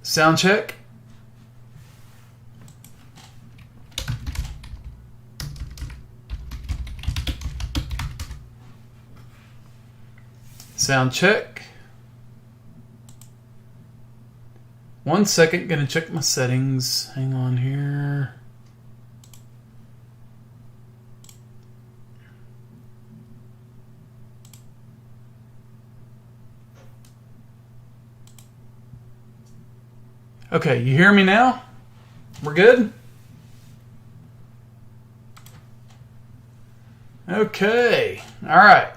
Sound check. Sound check. 1 second, gonna check my settings. Hang on here. Okay, you hear me now? We're good? Okay, all right.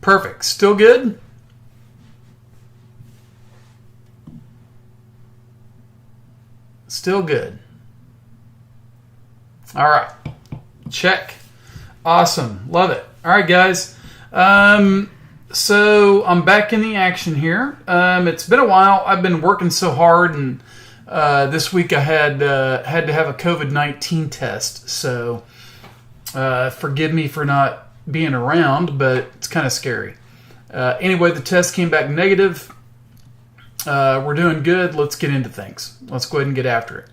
Perfect. Still good? Still good. All right. Check. Awesome. Love it. All right, guys. So I'm back in the action here. It's been a while. I've been working so hard, and this week I had to have a COVID-19 test. So forgive me for not being around, but it's kind of scary. Anyway, the test came back negative. We're doing good. Let's get into things. Let's go ahead and get after it.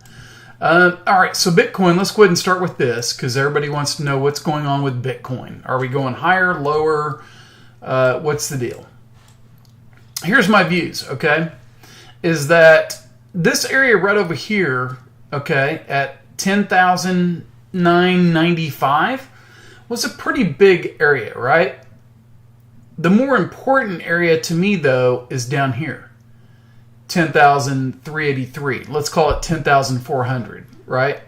All right, so Bitcoin, let's go ahead and start with this because everybody wants to know what's going on with Bitcoin. Are we going higher, lower? What's the deal? Here's my views, okay? Is that this area right over here, okay, at 10,995 was a pretty big area, right? The more important area to me, though, is down here. 10,383. Let's call it 10,400, right?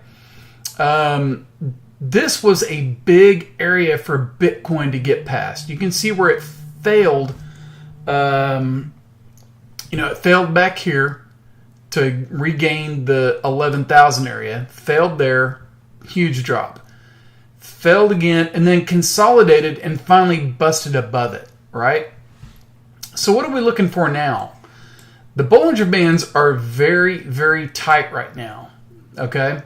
This was a big area for Bitcoin to get past. You can see where it failed. It failed back here to regain the 11,000 area. Failed there. Huge drop. Failed again, and then consolidated and finally busted above it, right? So what are we looking for now? The Bollinger Bands are very, very tight right now, okay?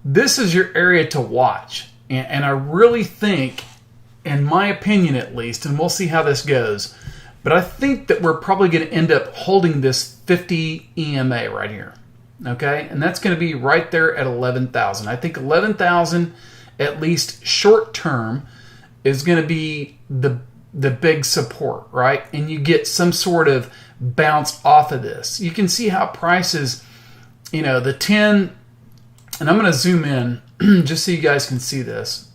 This is your area to watch, and I really think, in my opinion at least, and we'll see how this goes, but I think that we're probably going to end up holding this 50 EMA right here, okay? And that's going to be right there at 11,000. I think 11,000, at least short term, is going to be the big support, right? And you get some sort of bounce off of this. You can see how prices, the 10, and I'm going to zoom in just so you guys can see this.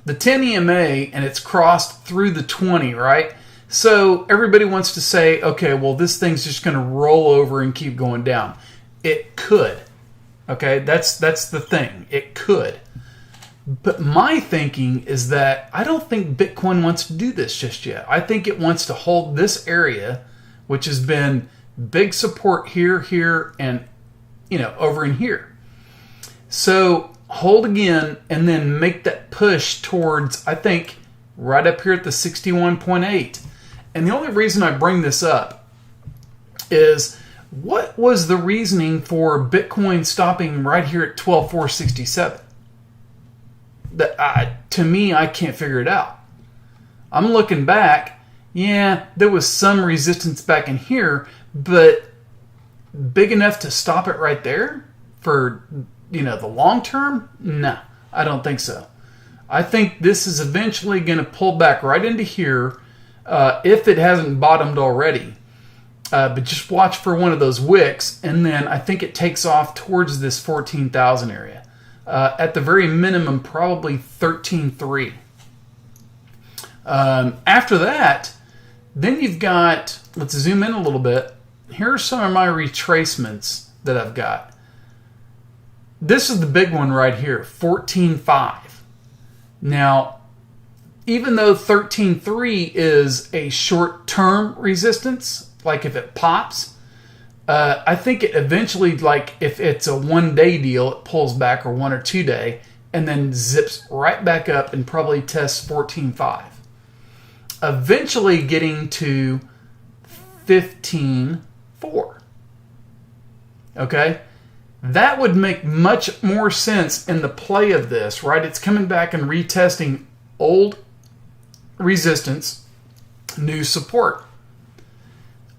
The 10 EMA, and it's crossed through the 20, right? So everybody wants to say, okay, well, this thing's just going to roll over and keep going down. It could. Okay, that's the thing. It could. But my thinking is that I don't think Bitcoin wants to do this just yet. I think it wants to hold this area, which has been big support here, and, over in here. So hold again and then make that push towards, I think, right up here at the 61.8. And the only reason I bring this up is what was the reasoning for Bitcoin stopping right here at 12,467? To me, I can't figure it out. I'm looking back. Yeah, there was some resistance back in here, but big enough to stop it right there for, the long term? No, I don't think so. I think this is eventually going to pull back right into here if it hasn't bottomed already. But just watch for one of those wicks, and then I think it takes off towards this 14,000 area. At the very minimum, probably 13.3. After that, then you've got, let's zoom in a little bit. Here are some of my retracements that I've got. This is the big one right here, 14.5. Now, even though 13.3 is a short-term resistance, like if it pops, I think it eventually, like if it's a one-day deal, it pulls back, or 1 or 2 day, and then zips right back up and probably tests 14.5. Eventually getting to 15.4. Okay? That would make much more sense in the play of this, right? It's coming back and retesting old resistance, new support.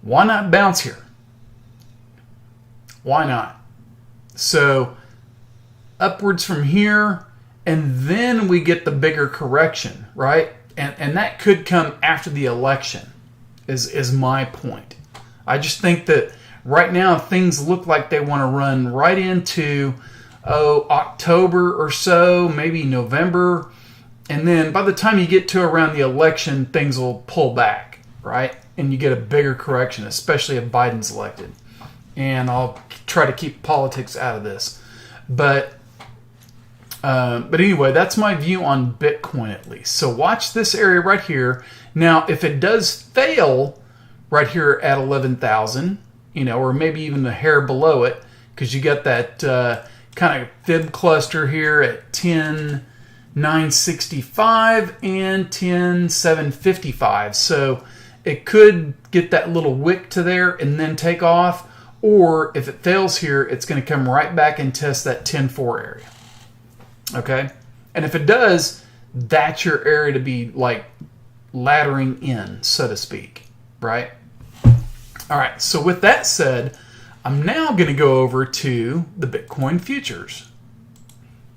Why not bounce here? Why not? So upwards from here, and then we get the bigger correction, right? And that could come after the election, is my point. I just think that right now things look like they want to run right into October or so, maybe November. And then by the time you get to around the election, things will pull back, right? And you get a bigger correction, especially if Biden's elected. And I'll try to keep politics out of this. But anyway, that's my view on Bitcoin at least. So watch this area right here. Now, if it does fail right here at 11,000, or maybe even a hair below it, because you got that kind of fib cluster here at 10,965 and 10,755. So it could get that little wick to there and then take off. Or if it fails here, it's going to come right back and test that 10.4 area. Okay? And if it does, that's your area to be like laddering in, so to speak. Right? All right. So with that said, I'm now going to go over to the Bitcoin futures.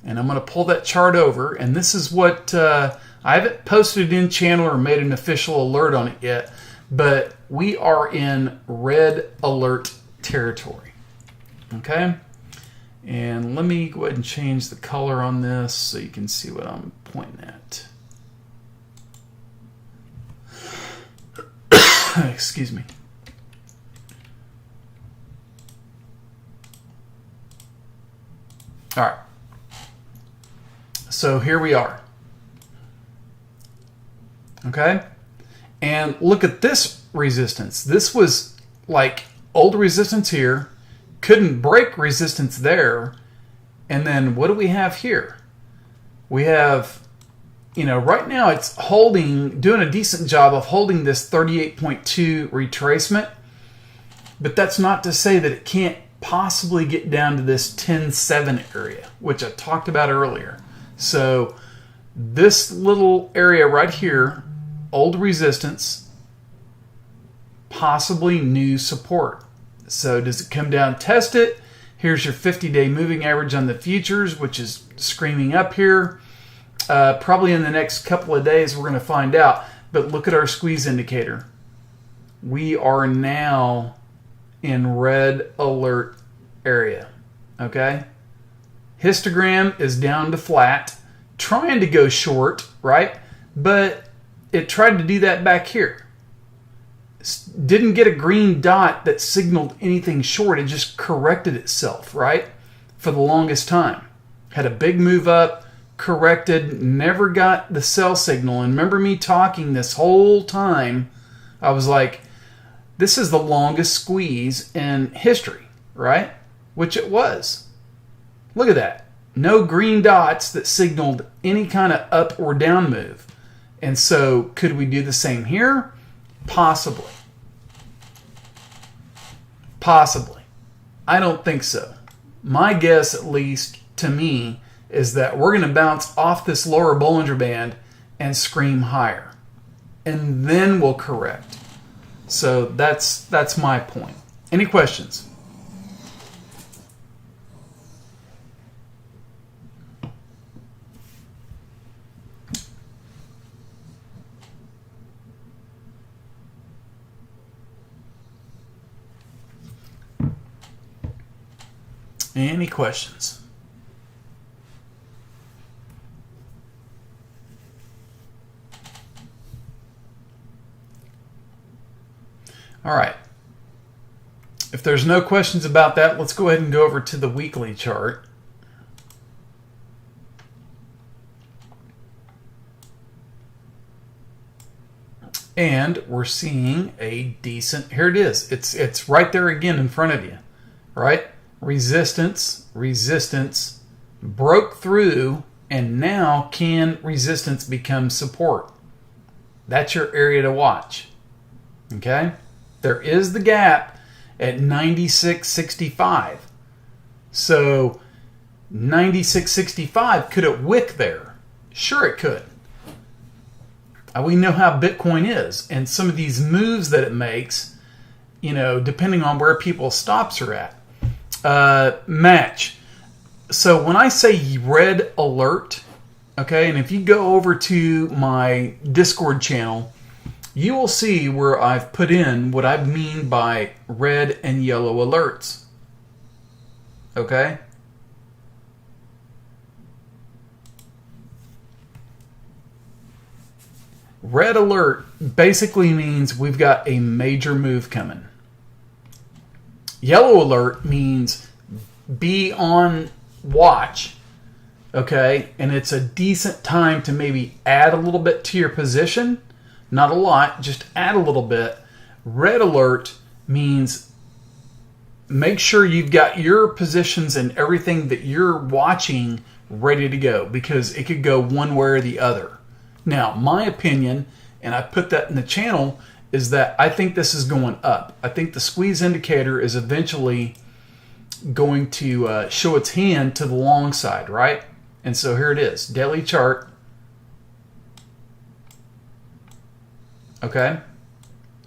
And I'm going to pull that chart over. And this is what I haven't posted in channel or made an official alert on it yet. But we are in red alert territory. Okay? And let me go ahead and change the color on this so you can see what I'm pointing at. Excuse me. All right. So here we are. Okay? And look at this resistance. This was like old resistance here. Couldn't break resistance there. And then what do we have here? We have, right now it's doing a decent job of holding this 38.2 retracement. But that's not to say that it can't possibly get down to this 10.7 area, which I talked about earlier. So this little area right here, old resistance, possibly new support. So does it come down, test it? Here's your 50-day moving average on the futures, which is screaming up here. Probably in the next couple of days we're going to find out. But look at our squeeze indicator. We are now in red alert area. Okay? Histogram is down to flat, trying to go short, right? But it tried to do that back here. Didn't get a green dot that signaled anything short. It just corrected itself, right? For the longest time. Had a big move up, corrected, never got the sell signal. And remember me talking this whole time, I was like, this is the longest squeeze in history, right? Which it was. Look at that. No green dots that signaled any kind of up or down move. And so could we do the same here? Possibly. Possibly. I don't think so. My guess, at least to me, is that we're going to bounce off this lower Bollinger Band and scream higher. And then we'll correct. So that's my point. Any questions? Any questions? All right. If there's no questions about that, let's go ahead and go over to the weekly chart. And we're seeing a decent, here it is. It's right there again in front of you, right? Resistance, resistance, broke through, and now can resistance become support? That's your area to watch. Okay? There is the gap at 96.65. So 96.65, could it wick there? Sure it could. We know how Bitcoin is, and some of these moves that it makes, depending on where people's stops are at. Match. So when I say red alert, okay, and if you go over to my Discord channel, you will see where I've put in what I mean by red and yellow alerts. Okay? Red alert basically means we've got a major move coming. Yellow alert means be on watch, okay? And it's a decent time to maybe add a little bit to your position. Not a lot, just add a little bit. Red alert means make sure you've got your positions and everything that you're watching ready to go, because it could go one way or the other. Now, my opinion, and I put that in the channel, is that I think this is going up. I think the squeeze indicator is eventually going to show its hand to the long side, right? And so here it is, daily chart. Okay?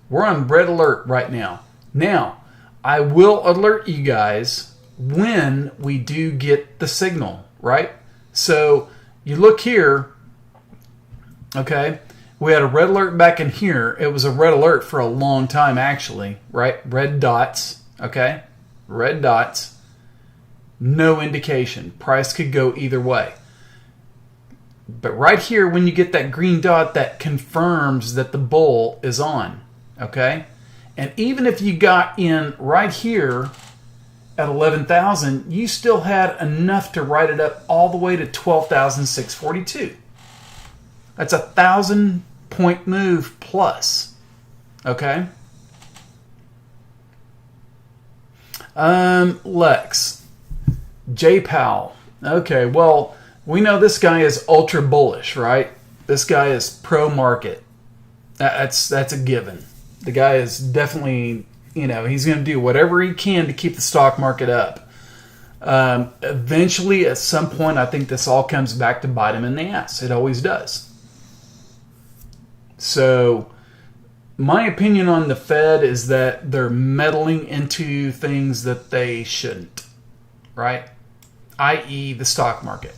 We're on red alert right now. Now, I will alert you guys when we do get the signal, right? So you look here, okay? We had a red alert back in here. It was a red alert for a long time, actually, right? Red dots, okay? Red dots. No indication. Price could go either way. But right here, when you get that green dot, that confirms that the bull is on, okay? And even if you got in right here at 11,000, you still had enough to write it up all the way to 12,642. That's a 1,000-point move plus, okay? Lex, J Powell. Okay, well, we know this guy is ultra bullish, right? This guy is pro-market. That's a given. The guy is definitely, he's going to do whatever he can to keep the stock market up. Eventually, at some point, I think this all comes back to bite him in the ass. It always does. So, my opinion on the Fed is that they're meddling into things that they shouldn't, right? I.e. the stock market.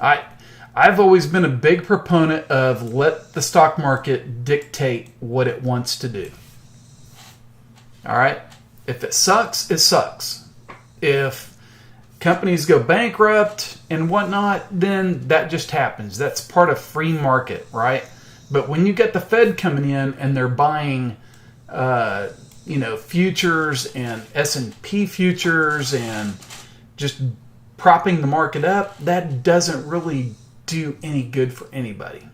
I've always been a big proponent of let the stock market dictate what it wants to do. All right? If it sucks, it sucks. If companies go bankrupt and whatnot, then that just happens. That's part of free market, right? But when you get the Fed coming in and they're buying, futures and S&P futures and just propping the market up, that doesn't really do any good for anybody,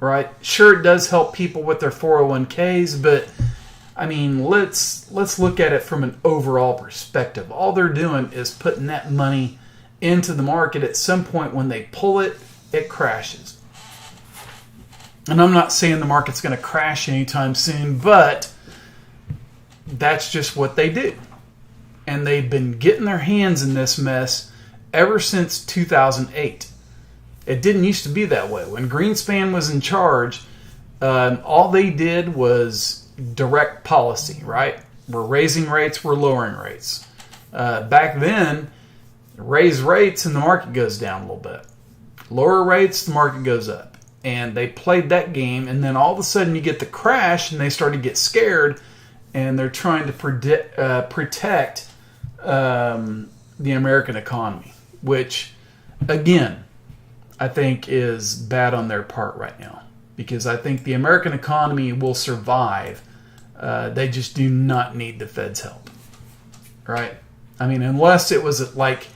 right? Sure, it does help people with their 401ks, but I mean, let's look at it from an overall perspective. All they're doing is putting that money into the market. At some point when they pull it, it crashes. And I'm not saying the market's going to crash anytime soon, but that's just what they do. And they've been getting their hands in this mess ever since 2008. It didn't used to be that way. When Greenspan was in charge, all they did was direct policy, right? We're raising rates, we're lowering rates. Back then, raise rates and the market goes down a little bit. Lower rates, the market goes up. And they played that game, and then all of a sudden you get the crash, and they start to get scared, and they're trying to protect the American economy, which, again, I think is bad on their part right now, because I think the American economy will survive. They just do not need the Fed's help, right? I mean, unless it was like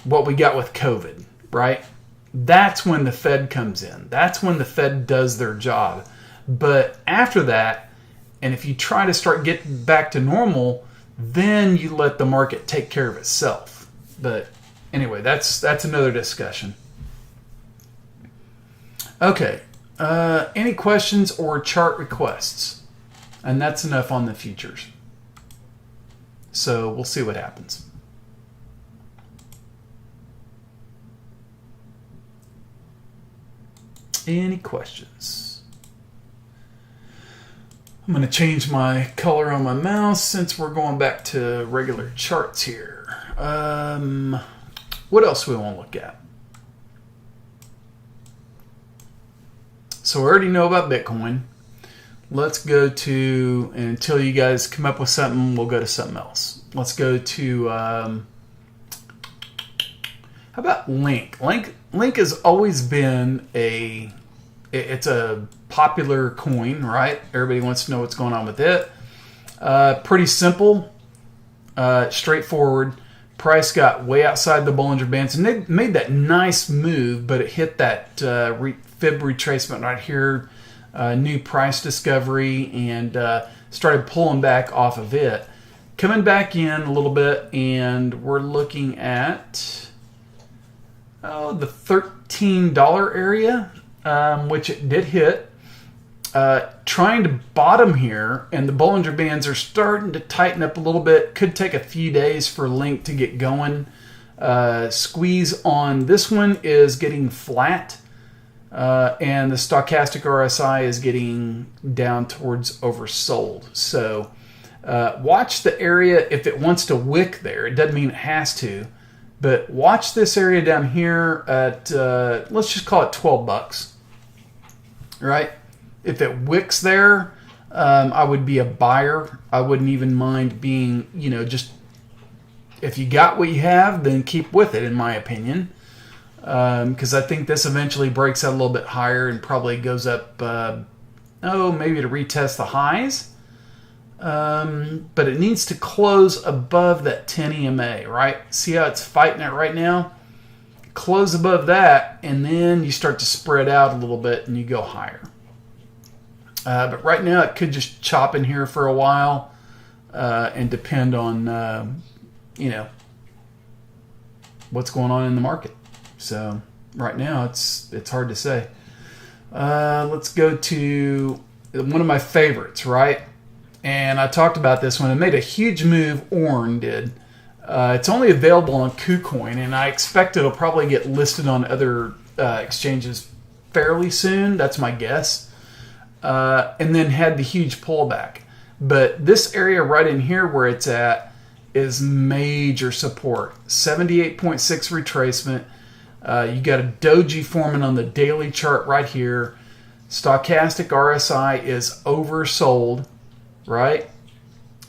what we got with COVID, right? That's when the Fed comes in. That's when the Fed does their job. But after that, and if you try to start getting back to normal, then you let the market take care of itself. But anyway, that's another discussion. Okay. Any questions or chart requests? And that's enough on the futures. So we'll see what happens. Any questions? I'm going to change my color on my mouse since we're going back to regular charts here. What else do we want to look at? So we already know about Bitcoin. Let's go to, and until you guys come up with something, we'll go to something else. Let's go to, how about Link? Link has always been it's a popular coin, right? Everybody wants to know what's going on with it. Pretty simple, straightforward. Price got way outside the Bollinger Bands, and they made that nice move, but it hit that fib retracement right here, new price discovery, and started pulling back off of it. Coming back in a little bit, and we're looking at the $13 area, which it did hit. Trying to bottom here, and the Bollinger Bands are starting to tighten up a little bit. Could take a few days for Link to get going. Squeeze on this one is getting flat, and the stochastic RSI is getting down towards oversold. So watch the area if it wants to wick there. It doesn't mean it has to, but watch this area down here at let's just call it $12, right? If it wicks there, I would be a buyer. I wouldn't even mind being, just if you got what you have, then keep with it, in my opinion. Because I think this eventually breaks out a little bit higher and probably goes up, maybe to retest the highs. But it needs to close above that 10 EMA, right? See how it's fighting it right now? Close above that, and then you start to spread out a little bit and you go higher. But right now it could just chop in here for a while and depend on, what's going on in the market. So right now it's hard to say. Let's go to one of my favorites, right? And I talked about this one. It made a huge move, Orn did. It's only available on KuCoin, and I expect it'll probably get listed on other exchanges fairly soon. That's my guess. And then had the huge pullback. But this area right in here where it's at is major support. 78.6 retracement. You got a doji forming on the daily chart right here. Stochastic RSI is oversold, right?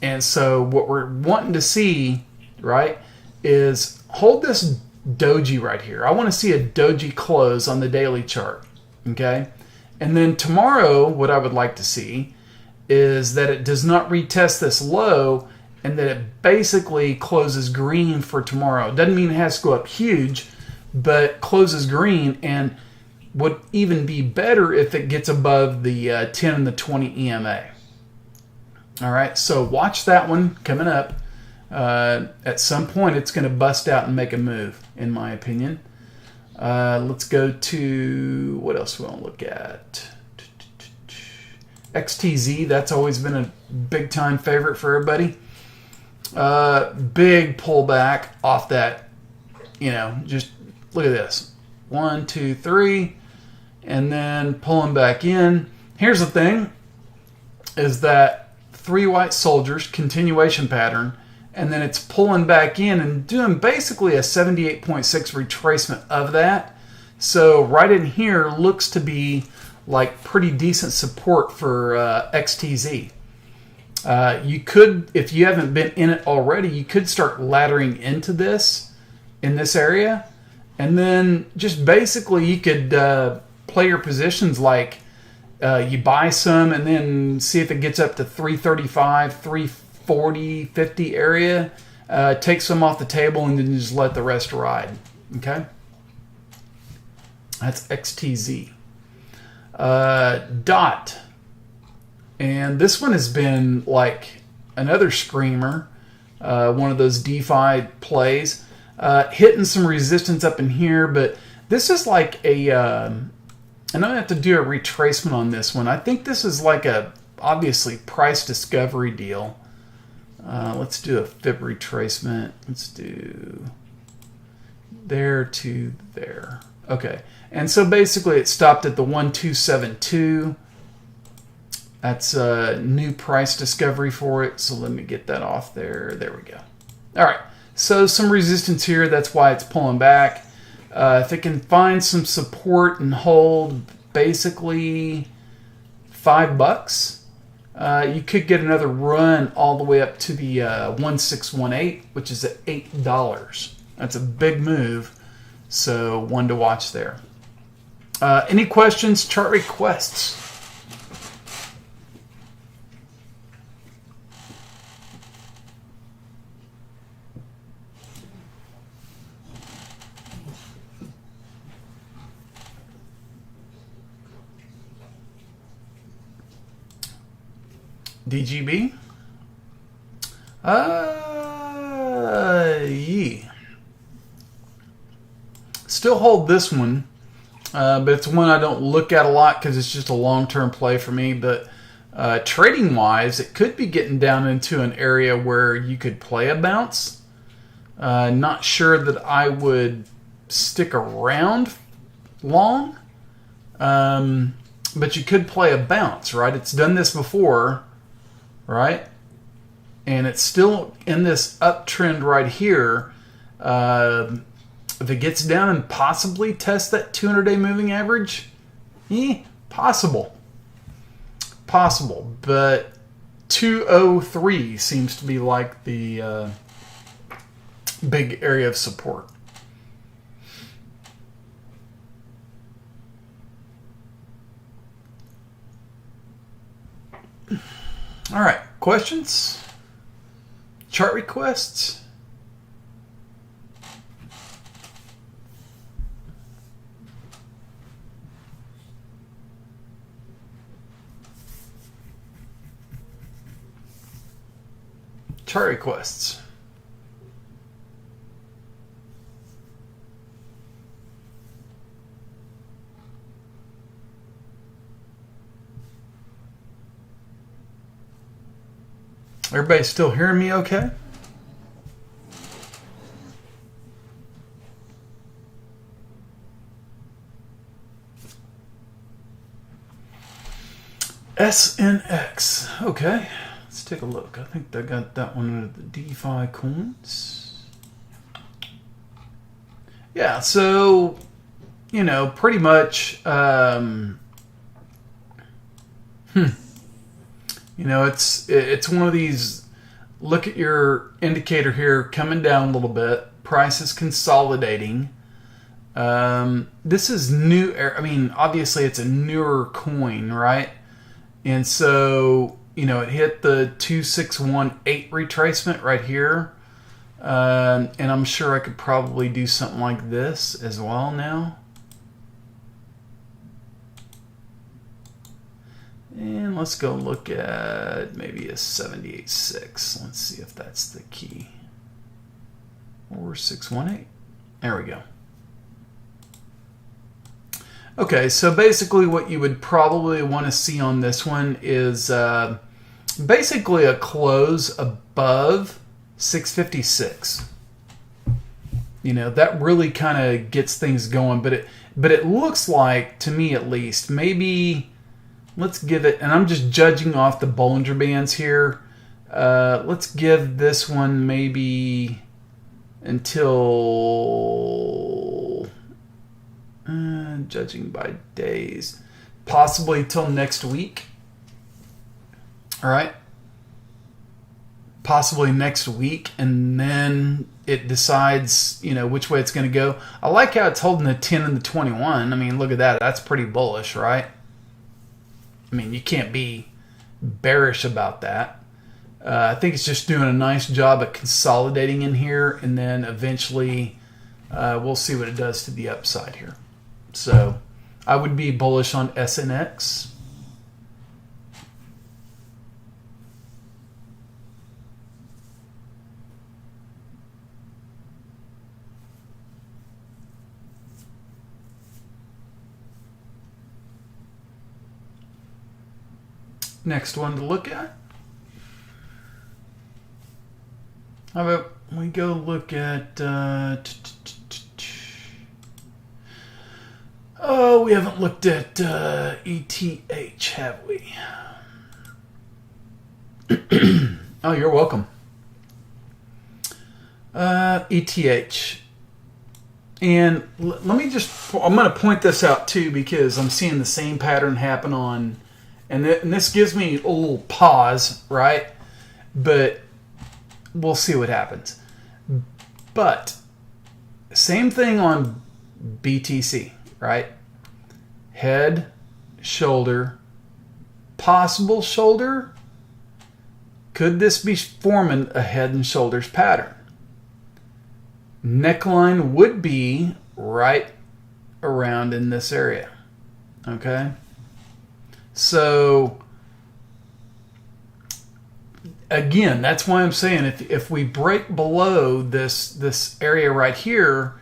And so what we're wanting to see, right, is hold this doji right here. I want to see a doji close on the daily chart, okay? And then tomorrow, what I would like to see is that it does not retest this low and that it basically closes green for tomorrow. Doesn't mean it has to go up huge, but closes green, and would even be better if it gets above the 10 and the 20 EMA. All right, so watch that one coming up. At some point, it's going to bust out and make a move, in my opinion. Let's go to, what else we want to look at? XTZ, that's always been a big time favorite for everybody. Big pullback off that, just look at this. 1, 2, 3, and then pulling back in. Here's the thing, is that 3 white soldiers, continuation pattern, and then it's pulling back in and doing basically a 78.6 retracement of that. So right in here looks to be like pretty decent support for XTZ. You could, if you haven't been in it already, you could start laddering into this in this area. And then just basically you could play your positions like you buy some and then see if it gets up to 335, 340, 50 area. Take some off the table and then just let the rest ride. Okay? That's XTZ. DOT. And this one has been like another screamer. One of those DeFi plays. Hitting some resistance up in here, but this is like a... and I'm going to have to do a retracement on this one. I think this is like a, obviously, price discovery deal. Let's do a fib retracement. Let's do there to there. Okay. And so basically it stopped at the 1272. That's a new price discovery for it. So let me get that off there. There we go. All right. So some resistance here. That's why it's pulling back. If it can find some support and hold basically $5, you could get another run all the way up to the 1618, which is at $8. That's a big move. So one to watch there. Any questions, chart requests? DGB? Yeah. Still hold this one, but it's one I don't look at a lot because it's just a long-term play for me. But trading-wise, it could be getting down into an area where you could play a bounce. Not sure that I would stick around long, but you could play a bounce, right? It's done this before, right? And it's still in this uptrend right here. If it gets down and possibly tests that 200-day moving average, possible. Possible. But 203 seems to be like the big area of support. All right, questions? Chart requests? Chart requests. Everybody still hearing me okay? SNX. Okay. Let's take a look. I think I got that one under the DeFi coins. Yeah, so, you know, pretty much, you know, it's one of these, look at your indicator here coming down a little bit. Price is consolidating. This is new. I mean, obviously it's a newer coin, right? And so, you know, it hit the 2618 retracement right here. And I'm sure I could probably do something like this as well now. And let's go look at maybe a 78.6. Let's see if that's the key. Or 618. There we go. Okay, so basically what you would probably want to see on this one is basically a close above 656. You know, that really kind of gets things going, but it looks like, to me at least, maybe let's give it, and I'm just judging off the Bollinger Bands here. Let's give this one maybe until, judging by days, possibly till next week. All right. Possibly next week, and then it decides, you know, which way it's going to go. I like how it's holding the 10 and the 21. I mean, look at that. That's pretty bullish, right? I mean, you can't be bearish about that. I think it's just doing a nice job at consolidating in here, and then eventually we'll see what it does to the upside here. So I would be bullish on SNX. Next one to look at. How about we go look at... oh, we haven't looked at ETH, have we? Oh, you're welcome. ETH. And let me just, I'm going to point this out too because I'm seeing the same pattern happen on, and this gives me a little pause, right? But we'll see what happens. But same thing on BTC, right? Head, shoulder, possible shoulder. Could this be forming a head and shoulders pattern? Neckline would be right around in this area. Okay? So, again, that's why I'm saying if we break below this area right here,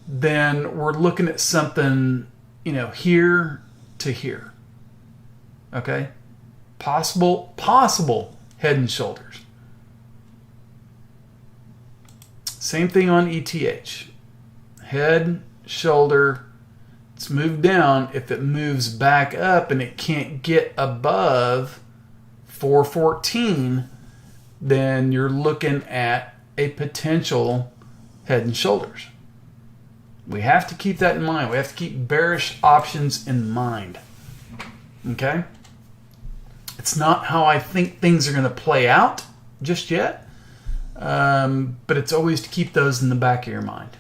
then we're looking at something, here to here. Okay? Possible head and shoulders. Same thing on ETH. Head, shoulder. It's moved down. If it moves back up and it can't get above 414, then you're looking at a potential head and shoulders. We have to keep that in mind. We have to keep bearish options in mind. Okay? It's not how I think things are going to play out just yet. But it's always to keep those in the back of your mind.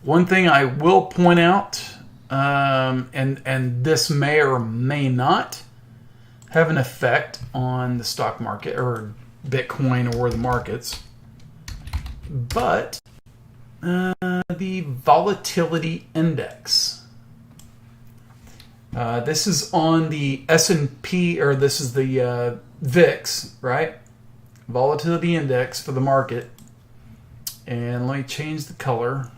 One thing I will point out, and this may or may not have an effect on the stock market or Bitcoin or the markets, but the volatility index. This is on the S&P, or this is the VIX, right? Volatility index for the market. And let me change the color.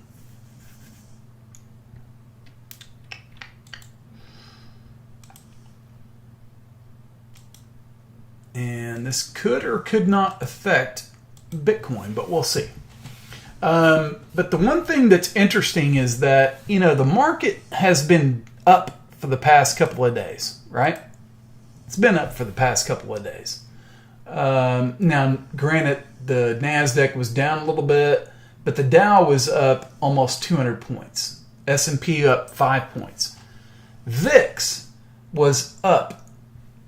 And this could or could not affect Bitcoin, but we'll see. But the one thing that's interesting is that, the market has been up for the past couple of days, right? It's been up for the past couple of days. Now, granted, the NASDAQ was down a little bit, but the Dow was up almost 200 points. S&P up 5 points. VIX was up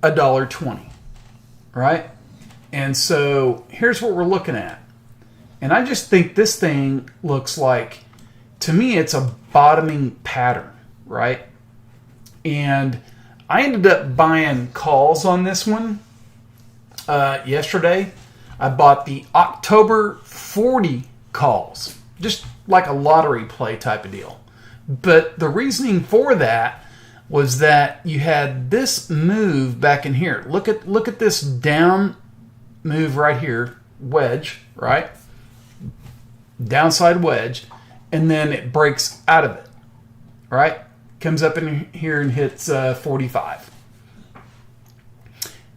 $1.20, right? And so here's what we're looking at. And I just think this thing looks like, to me, it's a bottoming pattern, right? And I ended up buying calls on this one yesterday. I bought the October 40 calls, just like a lottery play type of deal. But the reasoning for that was that you had this move back in here. Look at this down move right here, wedge, right? Downside wedge, and then it breaks out of it, right? Comes up in here and hits 45.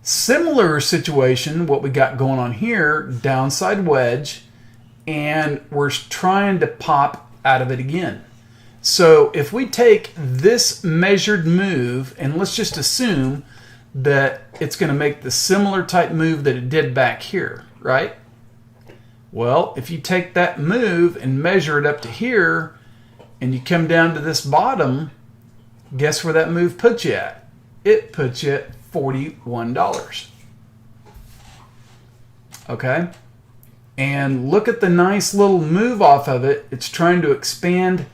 Similar situation, what we got going on here, downside wedge, and we're trying to pop out of it again. So if we take this measured move, and let's just assume that it's going to make the similar type move that it did back here, right? Well, if you take that move and measure it up to here, and you come down to this bottom, guess where that move puts you at? It puts you at $41. Okay? And look at the nice little move off of it. It's trying to expand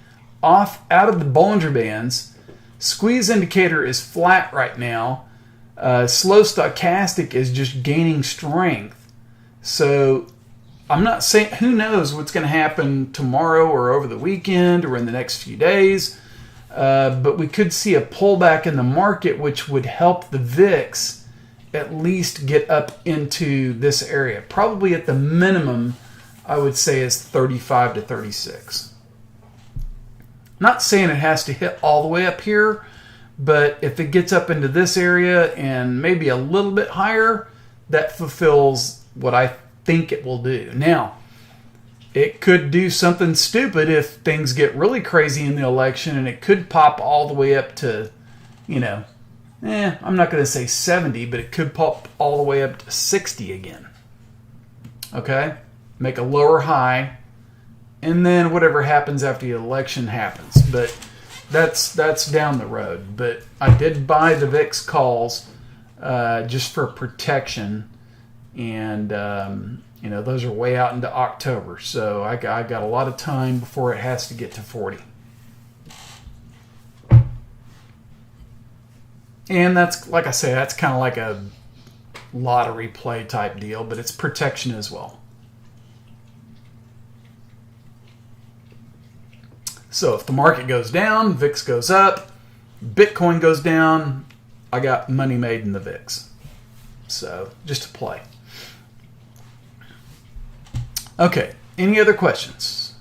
off out of the Bollinger Bands. Squeeze indicator is flat right now. Slow stochastic is just gaining strength. So I'm not saying, who knows what's going to happen tomorrow or over the weekend or in the next few days. But we could see a pullback in the market, which would help the VIX at least get up into this area. Probably at the minimum, I would say, is 35 to 36. Not saying it has to hit all the way up here, but if it gets up into this area and maybe a little bit higher, that fulfills what I think it will do. Now, it could do something stupid if things get really crazy in the election, and it could pop all the way up to, I'm not going to say 70, but it could pop all the way up to 60 again. Okay? Make a lower high, and then whatever happens after the election happens. But that's down the road. But I did buy the VIX calls just for protection, and those are way out into October, so I got a lot of time before it has to get to 40. And that's, like I say, that's kind of like a lottery play type deal, but it's protection as well. So if the market goes down, VIX goes up, Bitcoin goes down, I got money made in the VIX. So just a play. Okay, any other questions?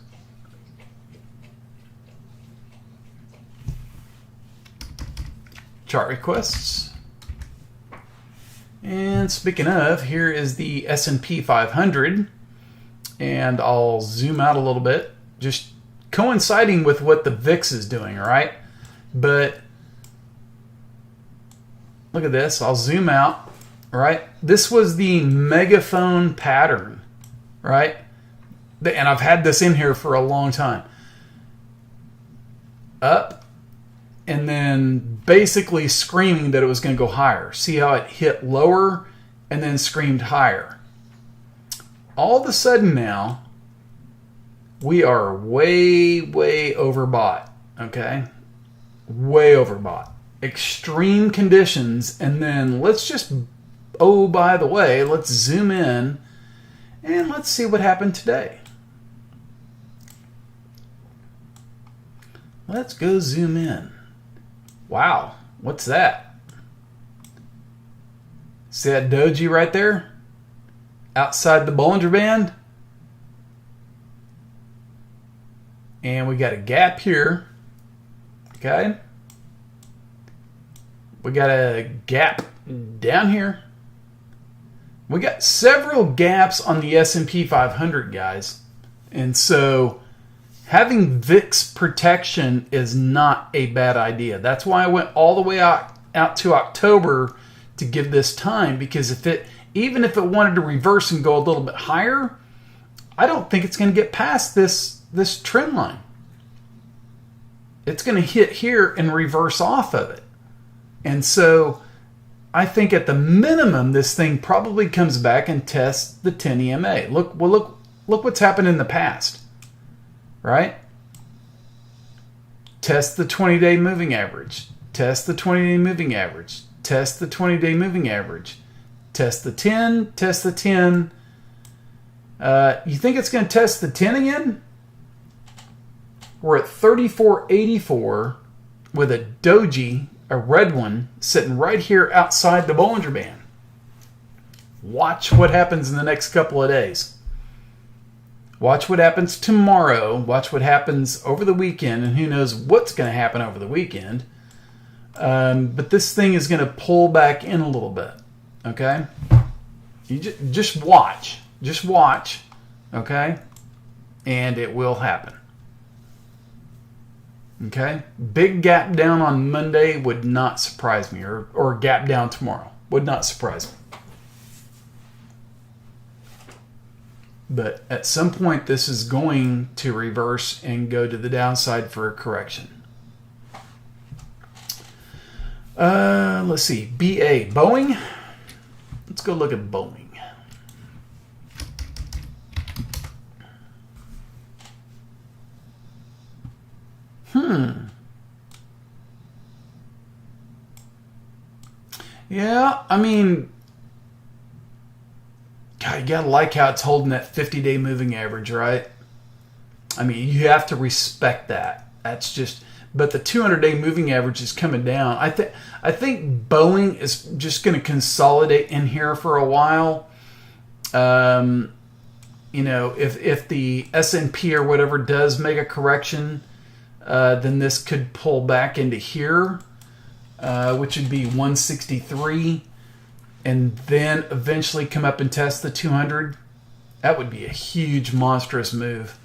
Chart requests. And speaking of, here is the S&P 500. And I'll zoom out a little bit, just coinciding with what the VIX is doing, all right? But look at this. I'll zoom out, right? This was the megaphone pattern, right? And I've had this in here for a long time. Up, and then basically screaming that it was going to go higher. See how it hit lower and then screamed higher. All of a sudden now, we are way, way overbought. Okay? Way overbought. Extreme conditions, and then let's just, oh, by the way, let's zoom in and let's see what happened today. Let's go zoom in. Wow, what's that? See that doji right there? Outside the Bollinger Band? And we got a gap here. Okay? We got a gap down here. We got several gaps on the S&P 500, guys. And so having VIX protection is not a bad idea. That's why I went all the way out to October to give this time, because even if it wanted to reverse and go a little bit higher, I don't think it's going to get past this trend line. It's going to hit here and reverse off of it. And so I think at the minimum, this thing probably comes back and tests the 10 EMA. Look what's happened in the past. Right? Test the 20-day moving average. Test the 20-day moving average. Test the 20-day moving average. Test the 10. Test the 10. You think it's going to test the 10 again? We're at 34.84 with a doji, a red one, sitting right here outside the Bollinger Band. Watch what happens in the next couple of days. Watch what happens tomorrow. Watch what happens over the weekend. And who knows what's going to happen over the weekend. But this thing is going to pull back in a little bit. Okay? You just watch. Just watch. Okay? And it will happen. Okay? Big gap down on Monday would not surprise me. Or gap down tomorrow. Would not surprise me. But at some point, this is going to reverse and go to the downside for a correction. Let's see. BA. Boeing. Let's go look at Boeing. Yeah, I mean, God, you gotta like how it's holding that 50-day moving average, right? I mean, you have to respect that. That's just, but the 200-day moving average is coming down. I think Boeing is just going to consolidate in here for a while. If the S&P or whatever does make a correction, then this could pull back into here, which would be 163. And then eventually come up and test the 200 That would be a huge, monstrous move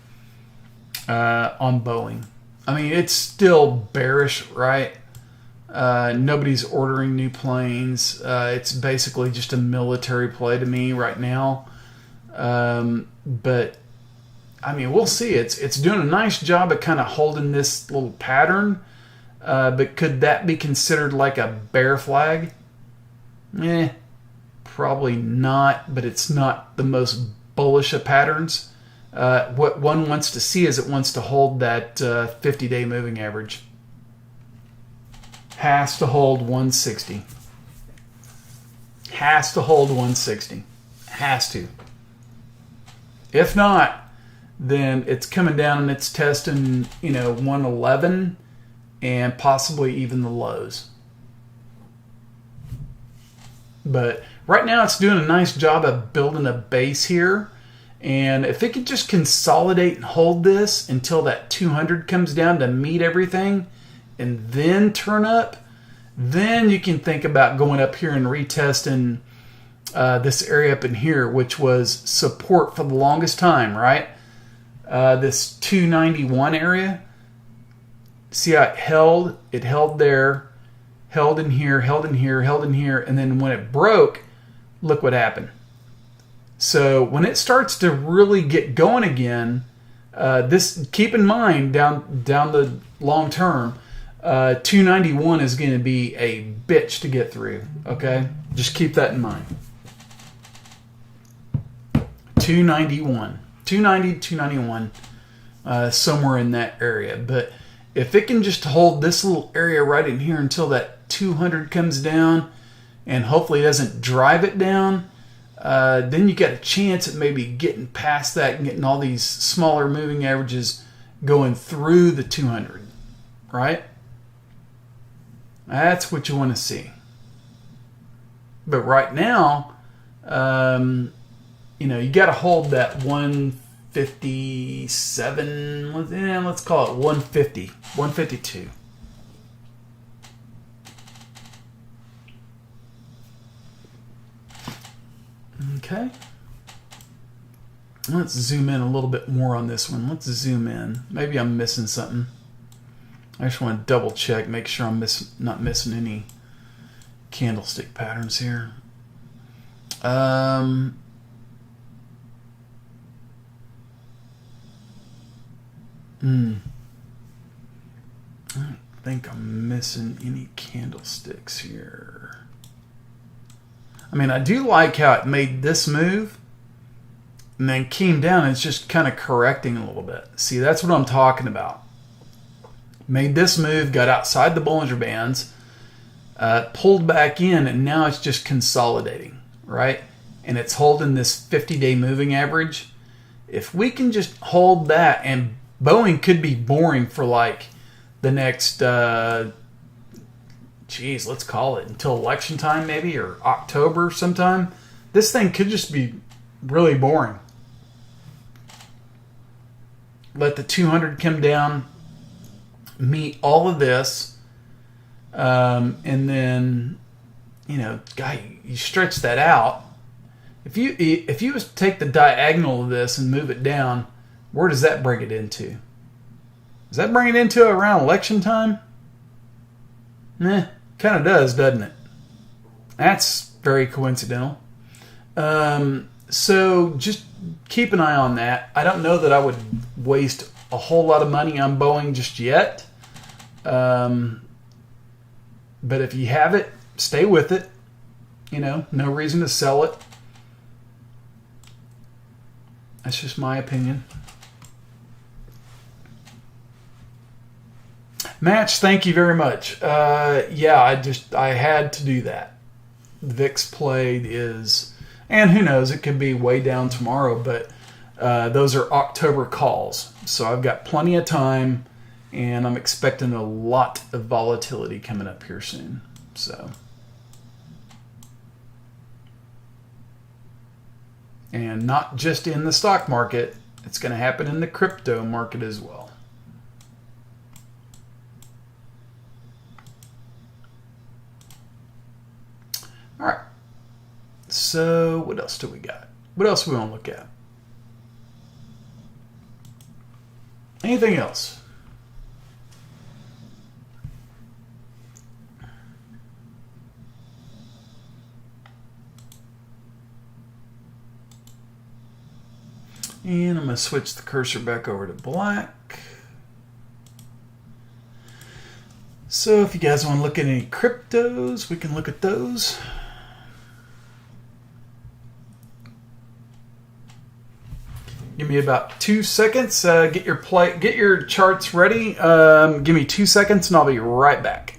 on Boeing. I mean, it's still bearish, right? Nobody's ordering new planes. It's basically just a military play to me right now. But I mean, we'll see. It's doing a nice job at kind of holding this little pattern. But could that be considered like a bear flag? Probably not. But it's not the most bullish of patterns. What one wants to see is it wants to hold that 50-day moving average. Has to hold 160. Has to hold 160. Has to. If not, then it's coming down and it's testing, 111 and possibly even the lows. But right now it's doing a nice job of building a base here. And if it could just consolidate and hold this until that 200 comes down to meet everything and then turn up, then you can think about going up here and retesting this area up in here, which was support for the longest time, right? This 291 area. See how it held there, held in here, held in here, held in here, and then when it broke, look what happened. So when it starts to really get going again, this keep in mind down the long term, 291 is going to be a bitch to get through. Okay, just keep that in mind. 290, 291, somewhere in that area. But if it can just hold this little area right in here until that 200 comes down, and hopefully it doesn't drive it down, then you got a chance at maybe getting past that and getting all these smaller moving averages going through the 200, right? That's what you want to see. But right now, you got to hold that 157, let's call it 150, 152. Okay. Let's zoom in a little bit more on this one. Let's zoom in. Maybe I'm missing something. I just want to double check, make sure I'm not missing any candlestick patterns here. I don't think I'm missing any candlesticks here. I mean, I do like how it made this move and then came down and it's just kind of correcting a little bit. See, that's what I'm talking about. Made this move, got outside the Bollinger Bands, pulled back in, and now it's just consolidating, right? And it's holding this 50-day moving average. If we can just hold that, and Boeing could be boring for like the next, let's call it until election time maybe, or October sometime. This thing could just be really boring. Let the 200 come down, meet all of this, and then, you stretch that out. If you was to take the diagonal of this and move it down, where does that bring it into? Does that bring it into around election time? Kind of does, doesn't it? That's very coincidental. So just keep an eye on that. I don't know that I would waste a whole lot of money on Boeing just yet. But if you have it, stay with it. No reason to sell it. That's just my opinion. Match, thank you very much. I had to do that. The VIX played is, and who knows, it could be way down tomorrow, but those are October calls. So I've got plenty of time, and I'm expecting a lot of volatility coming up here soon. So, and not just in the stock market, it's going to happen in the crypto market as well. All right. So what else do we got? What else do we want to look at? Anything else? And I'm going to switch the cursor back over to black. So if you guys want to look at any cryptos, we can look at those. Give me about 2 seconds. Get your charts ready. Give me 2 seconds and I'll be right back.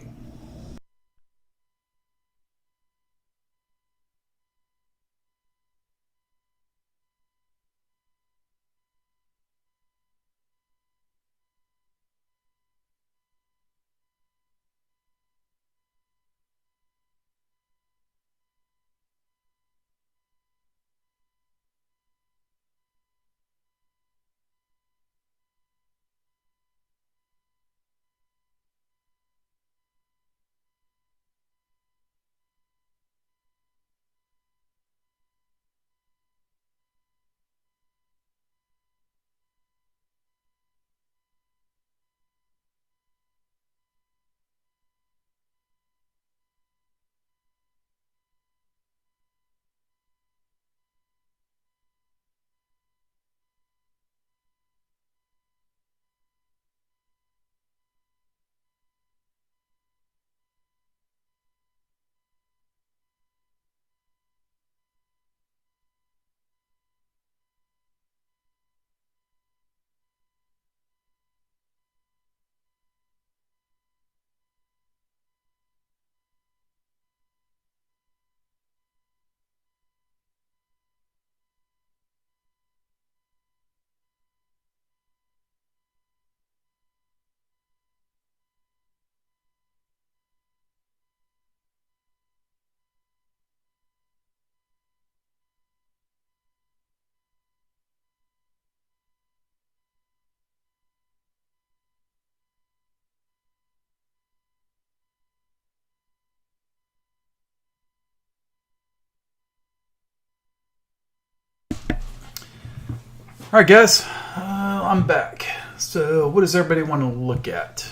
All right, guys, I'm back. So what does everybody want to look at?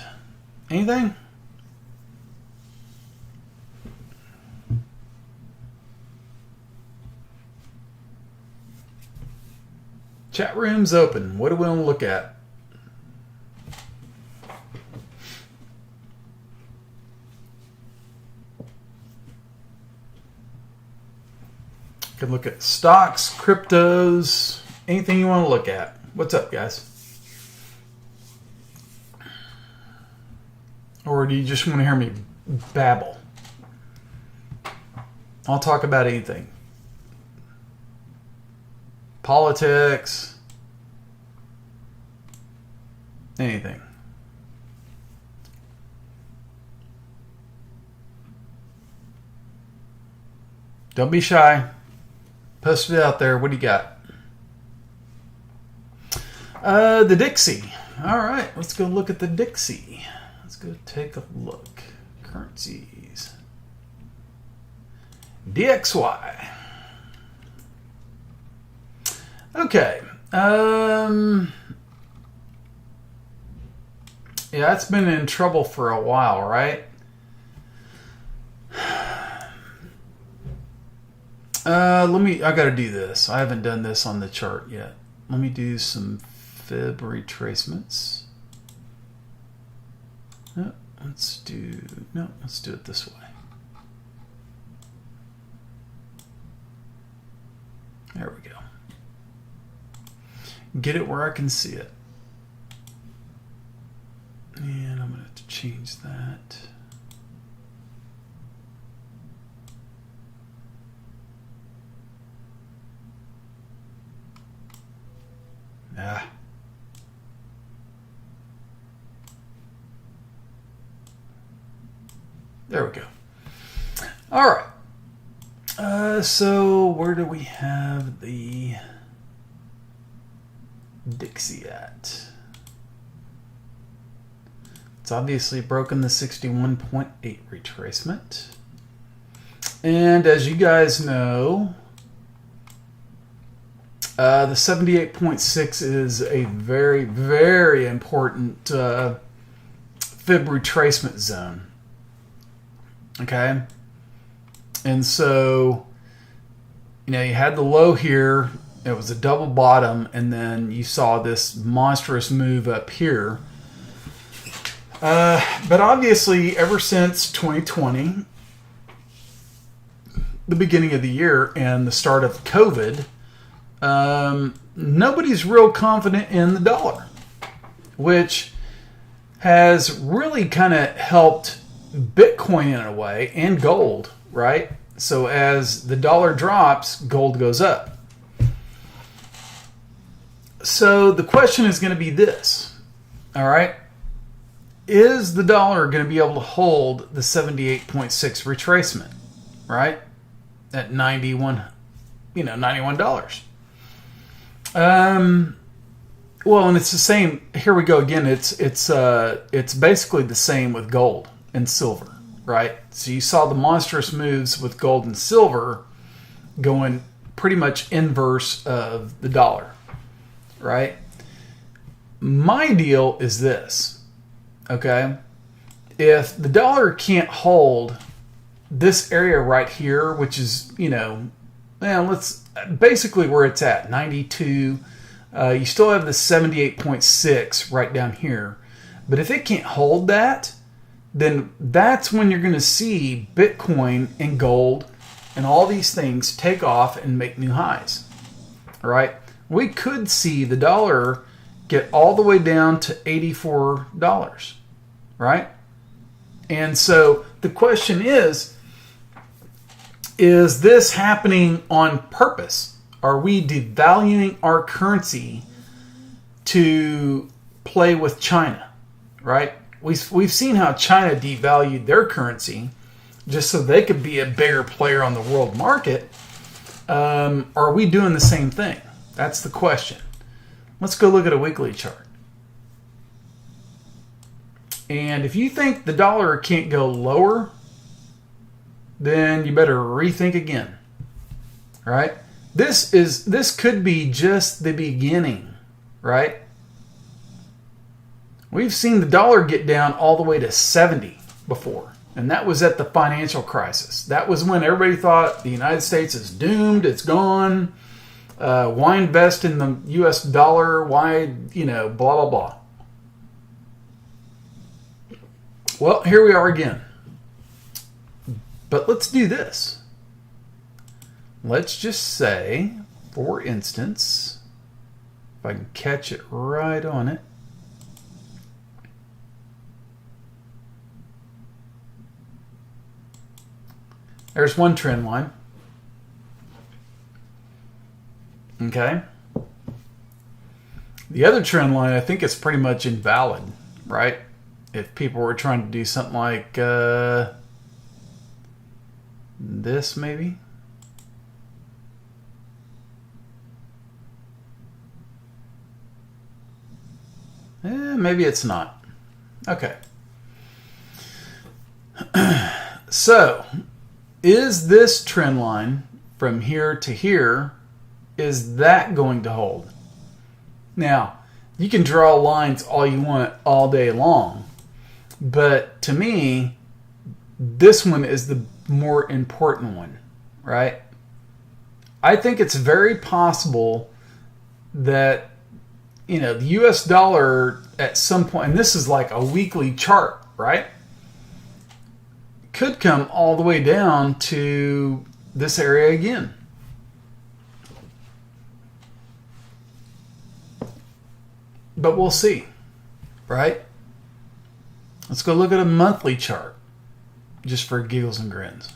Anything? Chat room's open. What do we want to look at? You can look at stocks, cryptos, anything you want to look at. What's up, guys? Or do you just want to hear me babble? I'll talk about anything. Politics. Anything. Don't be shy. Post it out there. What do you got? The Dixie. All right, let's go look at the Dixie. Let's go take a look. Currencies. DXY. Okay. Yeah, it's been in trouble for a while, right? I gotta do this. I haven't done this on the chart yet. Let me do some fib retracements. Let's do it this way. There we go. Get it where I can see it. And I'm going to have to change that. There we go. All right. So where do we have the Dixie at? It's obviously broken the 61.8 retracement. And as you guys know, The 78.6 is a very, very important fib retracement zone. Okay? And so, you had the low here. It was a double bottom, and then you saw this monstrous move up here. But obviously, ever since 2020, the beginning of the year and the start of COVID, nobody's real confident in the dollar, which has really kind of helped Bitcoin in a way, and gold, right? So as the dollar drops, gold goes up. So the question is going to be this, all right? Is the dollar going to be able to hold the 78.6 retracement, right? At $91. Well, and it's the same. Here we go again. It's basically the same with gold and silver, right? So you saw the monstrous moves with gold and silver going pretty much inverse of the dollar, right? My deal is this, okay? If the dollar can't hold this area right here, which is, let's basically where it's at, 92. You still have the 78.6 right down here. But if it can't hold that, then that's when you're going to see Bitcoin and gold and all these things take off and make new highs. All right? We could see the dollar get all the way down to $84, right? And so the question is this happening on purpose? Are we devaluing our currency to play with China, right? We've seen how China devalued their currency just so they could be a bigger player on the world market. Are we doing the same thing? That's the question. Let's go look at a weekly chart. And if you think the dollar can't go lower, then you better rethink again, right? This could be just the beginning, right? We've seen the dollar get down all the way to 70 before, and that was at the financial crisis. That was when everybody thought the United States is doomed, it's gone. Why invest in the U.S. dollar? Why, blah, blah, blah. Well, here we are again. But let's do this. Let's just say, for instance, if I can catch it right on it. There's one trend line. Okay. The other trend line, I think, is pretty much invalid, right? If people were trying to do something like this, maybe. Maybe it's not. Okay. So, is this trend line from here to here, is that going to hold? Now, you can draw lines all you want all day long, but to me, this one is the more important one, right? I think it's very possible that, the US dollar at some point, and this is like a weekly chart, right? Could come all the way down to this area again. But we'll see, right? Let's go look at a monthly chart, just for giggles and grins.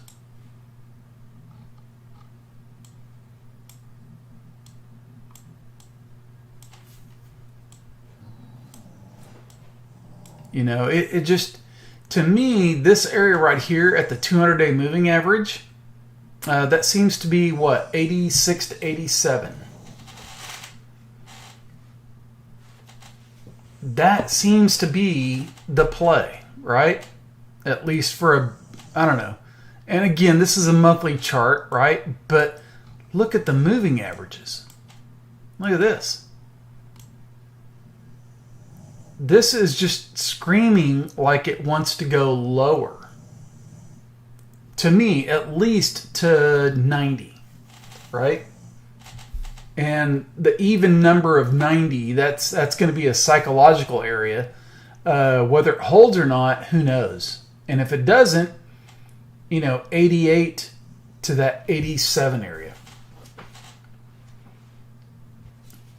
It just, to me, this area right here at the 200-day moving average, that seems to be, 86 to 87. That seems to be the play, right? At least for I don't know. And again, this is a monthly chart, right? But look at the moving averages. Look at this. This is just screaming like it wants to go lower. To me, at least to 90, right? And the even number of 90, that's going to be a psychological area. Whether it holds or not, who knows? And if it doesn't, 88 to that 87 area.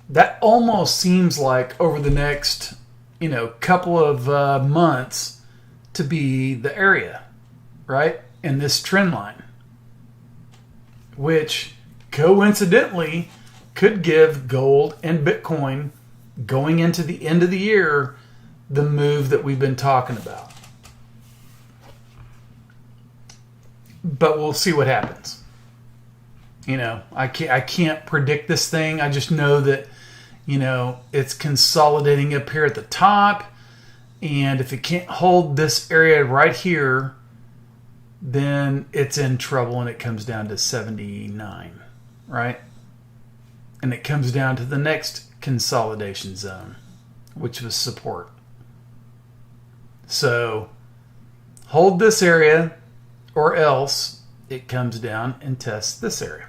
That almost seems like over the next, couple of months to be the area, right? In this trend line, which coincidentally could give gold and Bitcoin going into the end of the year the move that we've been talking about. But we'll see what happens. I can't predict this thing. I just know that, it's consolidating up here at the top. And if it can't hold this area right here, then it's in trouble and it comes down to 79, right? And it comes down to the next consolidation zone, which was support. So hold this area or else it comes down and tests this area.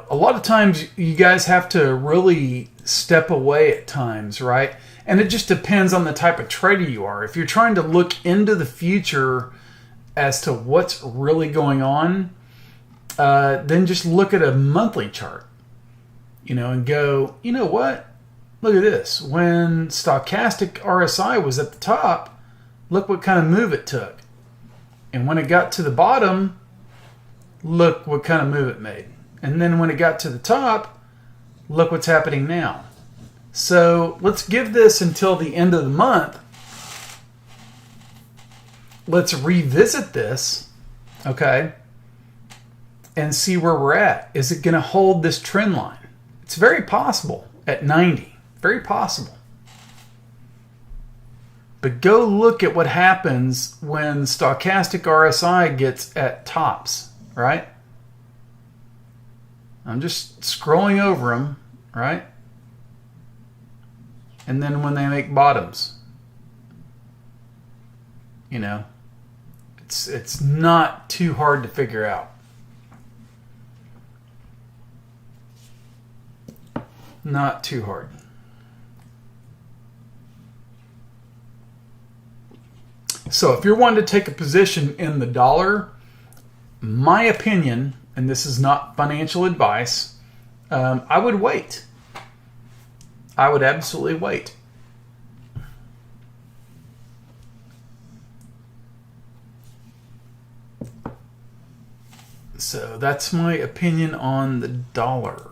A lot of times you guys have to really step away at times, right? And it just depends on the type of trader you are. If you're trying to look into the future as to what's really going on, then just look at a monthly chart, and go, you know what? Look at this. When stochastic RSI was at the top, look what kind of move it took. And when it got to the bottom, look what kind of move it made. And then when it got to the top, look what's happening now. So let's give this until the end of the month. Let's revisit this, okay, and see where we're at. Is it going to hold this trend line? It's very possible at 90. Very possible. But go look at what happens when stochastic RSI gets at tops, right? I'm just scrolling over them, right? And then when they make bottoms, it's not too hard to figure out. Not too hard. So if you're wanting to take a position in the dollar, my opinion, and this is not financial advice, I would wait. I would absolutely wait. So that's my opinion on the dollar.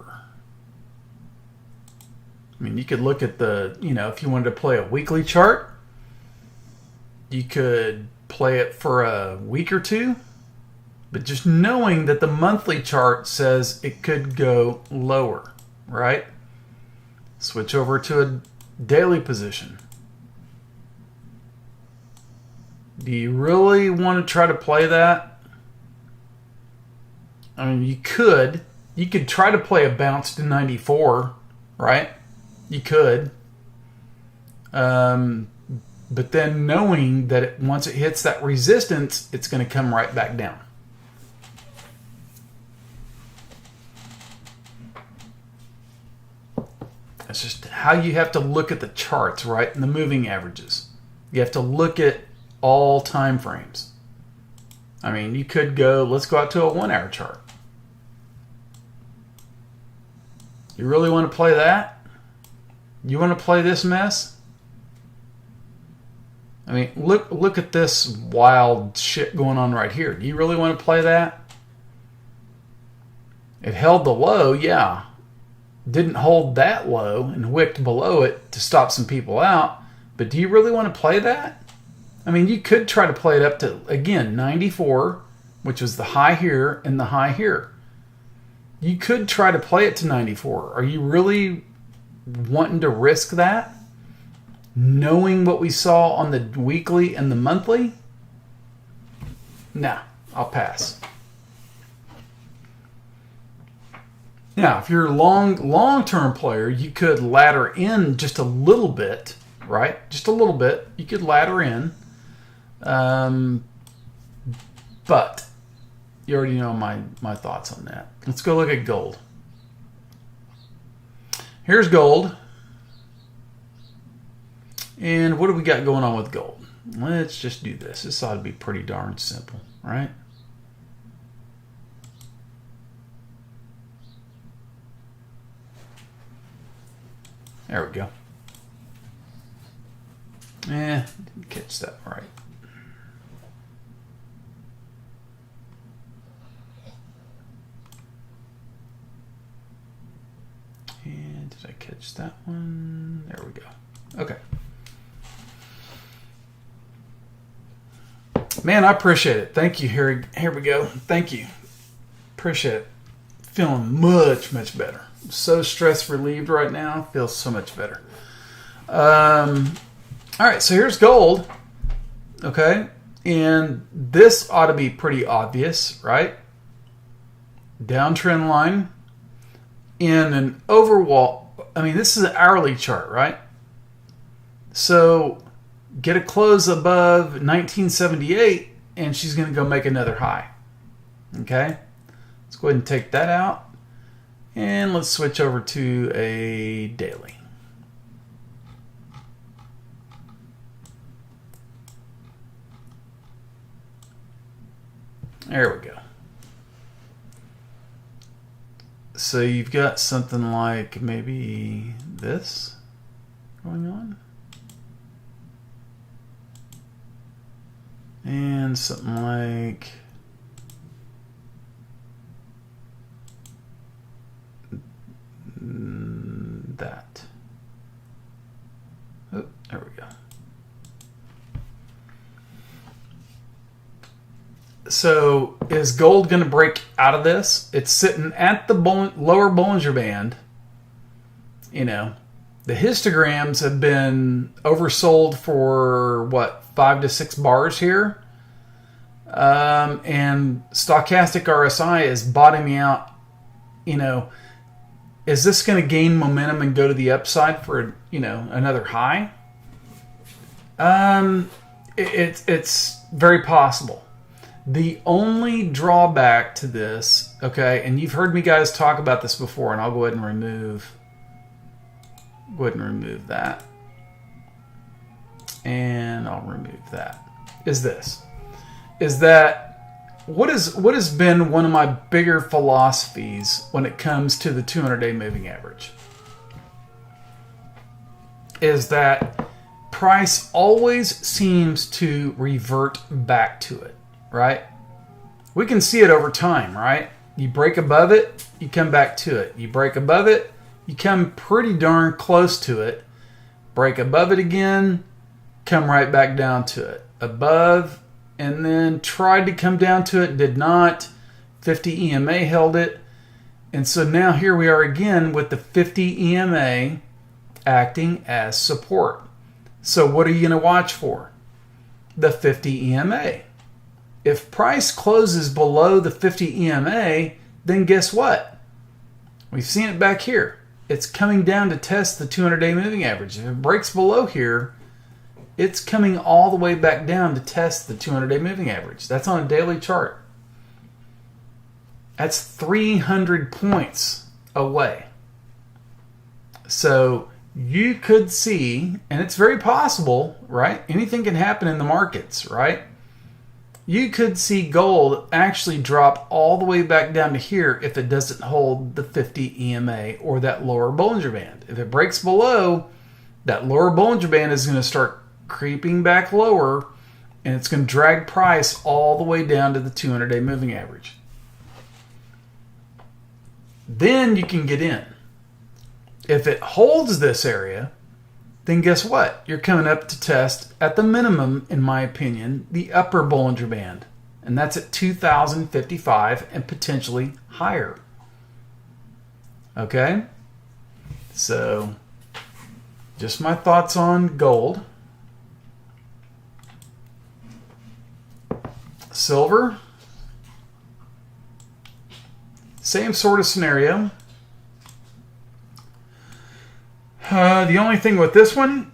I mean, you could look at the, if you wanted to play a weekly chart, you could play it for a week or two. But just knowing that the monthly chart says it could go lower, right? Switch over to a daily position. Do you really want to try to play that? I mean, you could try to play a bounce to 94, right? You could. But then knowing that once it hits that resistance, it's going to come right back down. It's just how you have to look at the charts, right? And the moving averages. You have to look at all time frames. I mean, you could go, let's go out to a 1 hour chart. You really want to play that? You want to play this mess? I mean, look at this wild shit going on right here. Do you really want to play that? It held the low, yeah. Didn't hold that low and wicked below it to stop some people out. But do you really want to play that? I mean, you could try to play it up to, again, 94, which was the high here and the high here. You could try to play it to 94. Are you really wanting to risk that? Knowing what we saw on the weekly and the monthly? Nah, I'll pass. Now, if you're a long-term player, you could ladder in just a little bit, right? Just a little bit. You could ladder in. But you already know my thoughts on that. Let's go look at gold. Here's gold. And what do we got going on with gold? Let's just do this. This ought to be pretty darn simple, right? There we go. Didn't catch that right. And did I catch that one? There we go. Okay. Man, I appreciate it. Thank you. Here we go. Thank you. Appreciate it. Feeling much, much better. I'm so stress relieved right now. Feels so much better. All right, so here's gold. Okay. And this ought to be pretty obvious, right? Downtrend line. In an overwall, I mean, this is an hourly chart, right? So get a close above 1978 and she's going to go make another high. Okay? Let's go ahead and take that out. And let's switch over to a daily. There we go. So you've got something like maybe this going on. And something like that. Oh, there we go. So is gold going to break out of this? It's sitting at the lower Bollinger Band. You know, the histograms have been oversold for, what, 5 to 6 bars here? And stochastic RSI is bottoming out. You know, is this going to gain momentum and go to the upside for, you know, another high? It's very possible. The only drawback to this, okay, and you've heard me guys talk about this before, and I'll go ahead and remove that. And I'll remove that. Is that what has been one of my bigger philosophies when it comes to the 200-day moving average? Is that price always seems to revert back to it. Right? We can see it over time, right? You break above it, you come back to it. You break above it, you come pretty darn close to it. Break above it again, come right back down to it. Above, and then tried to come down to it, did not. 50 EMA held it. And so now here we are again with the 50 EMA acting as support. So what are you going to watch for? The 50 EMA. If price closes below the 50 EMA, then guess what? We've seen it back here. It's coming down to test the 200-day moving average. If it breaks below here, it's coming all the way back down to test the 200-day moving average. That's on a daily chart. That's 300 points away. So you could see, and it's very possible, right? Anything can happen in the markets, right? You could see gold actually drop all the way back down to here if it doesn't hold the 50 EMA or that lower Bollinger Band. If it breaks below, that lower Bollinger Band is going to start creeping back lower, and it's going to drag price all the way down to the 200-day moving average. Then you can get in. If it holds this area, then guess what? You're coming up to test, at the minimum, in my opinion, the upper Bollinger Band. And that's at 2,055 and potentially higher. Okay? So, just my thoughts on gold. Silver, Same sort of scenario. The only thing with this one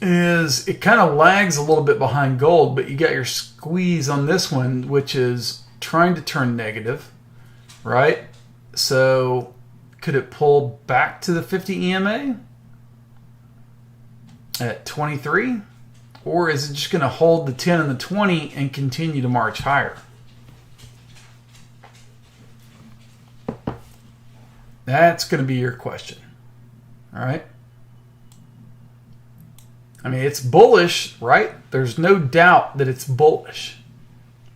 is it kind of lags a little bit behind gold, but you got your squeeze on this one, which is trying to turn negative, right? So could it pull back to the 50 EMA at 23? Or is it just going to hold the 10 and the 20 and continue to march higher? That's going to be your question. All right. I mean, it's bullish, right? There's no doubt that it's bullish,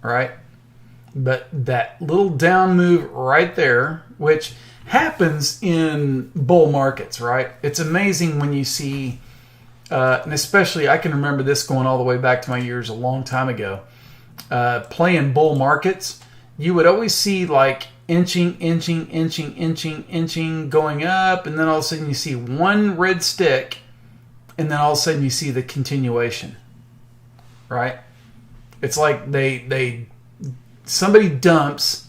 right? But that little down move right there, which happens in bull markets, right? It's amazing when you see, and especially I can remember this going all the way back to my years a long time ago, playing bull markets. You would always see like inching going up, and then all of a sudden you see one red stick, and then all of a sudden you see the continuation, right? It's like somebody dumps,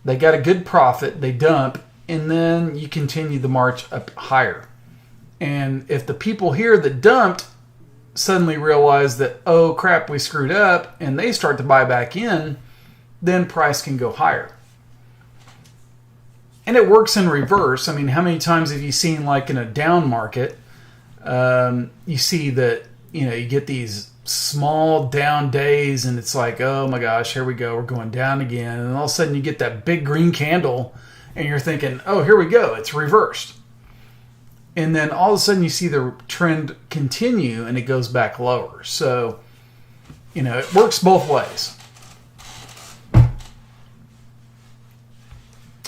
they got a good profit, they dump, and then you continue the march up higher. And if the people here that dumped suddenly realize that, oh crap, we screwed up, and they start to buy back in, then price can go higher. And it works in reverse. I mean, how many times have you seen, like in a down market, you see that, you get these small down days and it's like, oh my gosh, here we go, we're going down again. And all of a sudden you get that big green candle and you're thinking, oh, here we go, it's reversed. And then all of a sudden you see the trend continue and it goes back lower. So, it works both ways.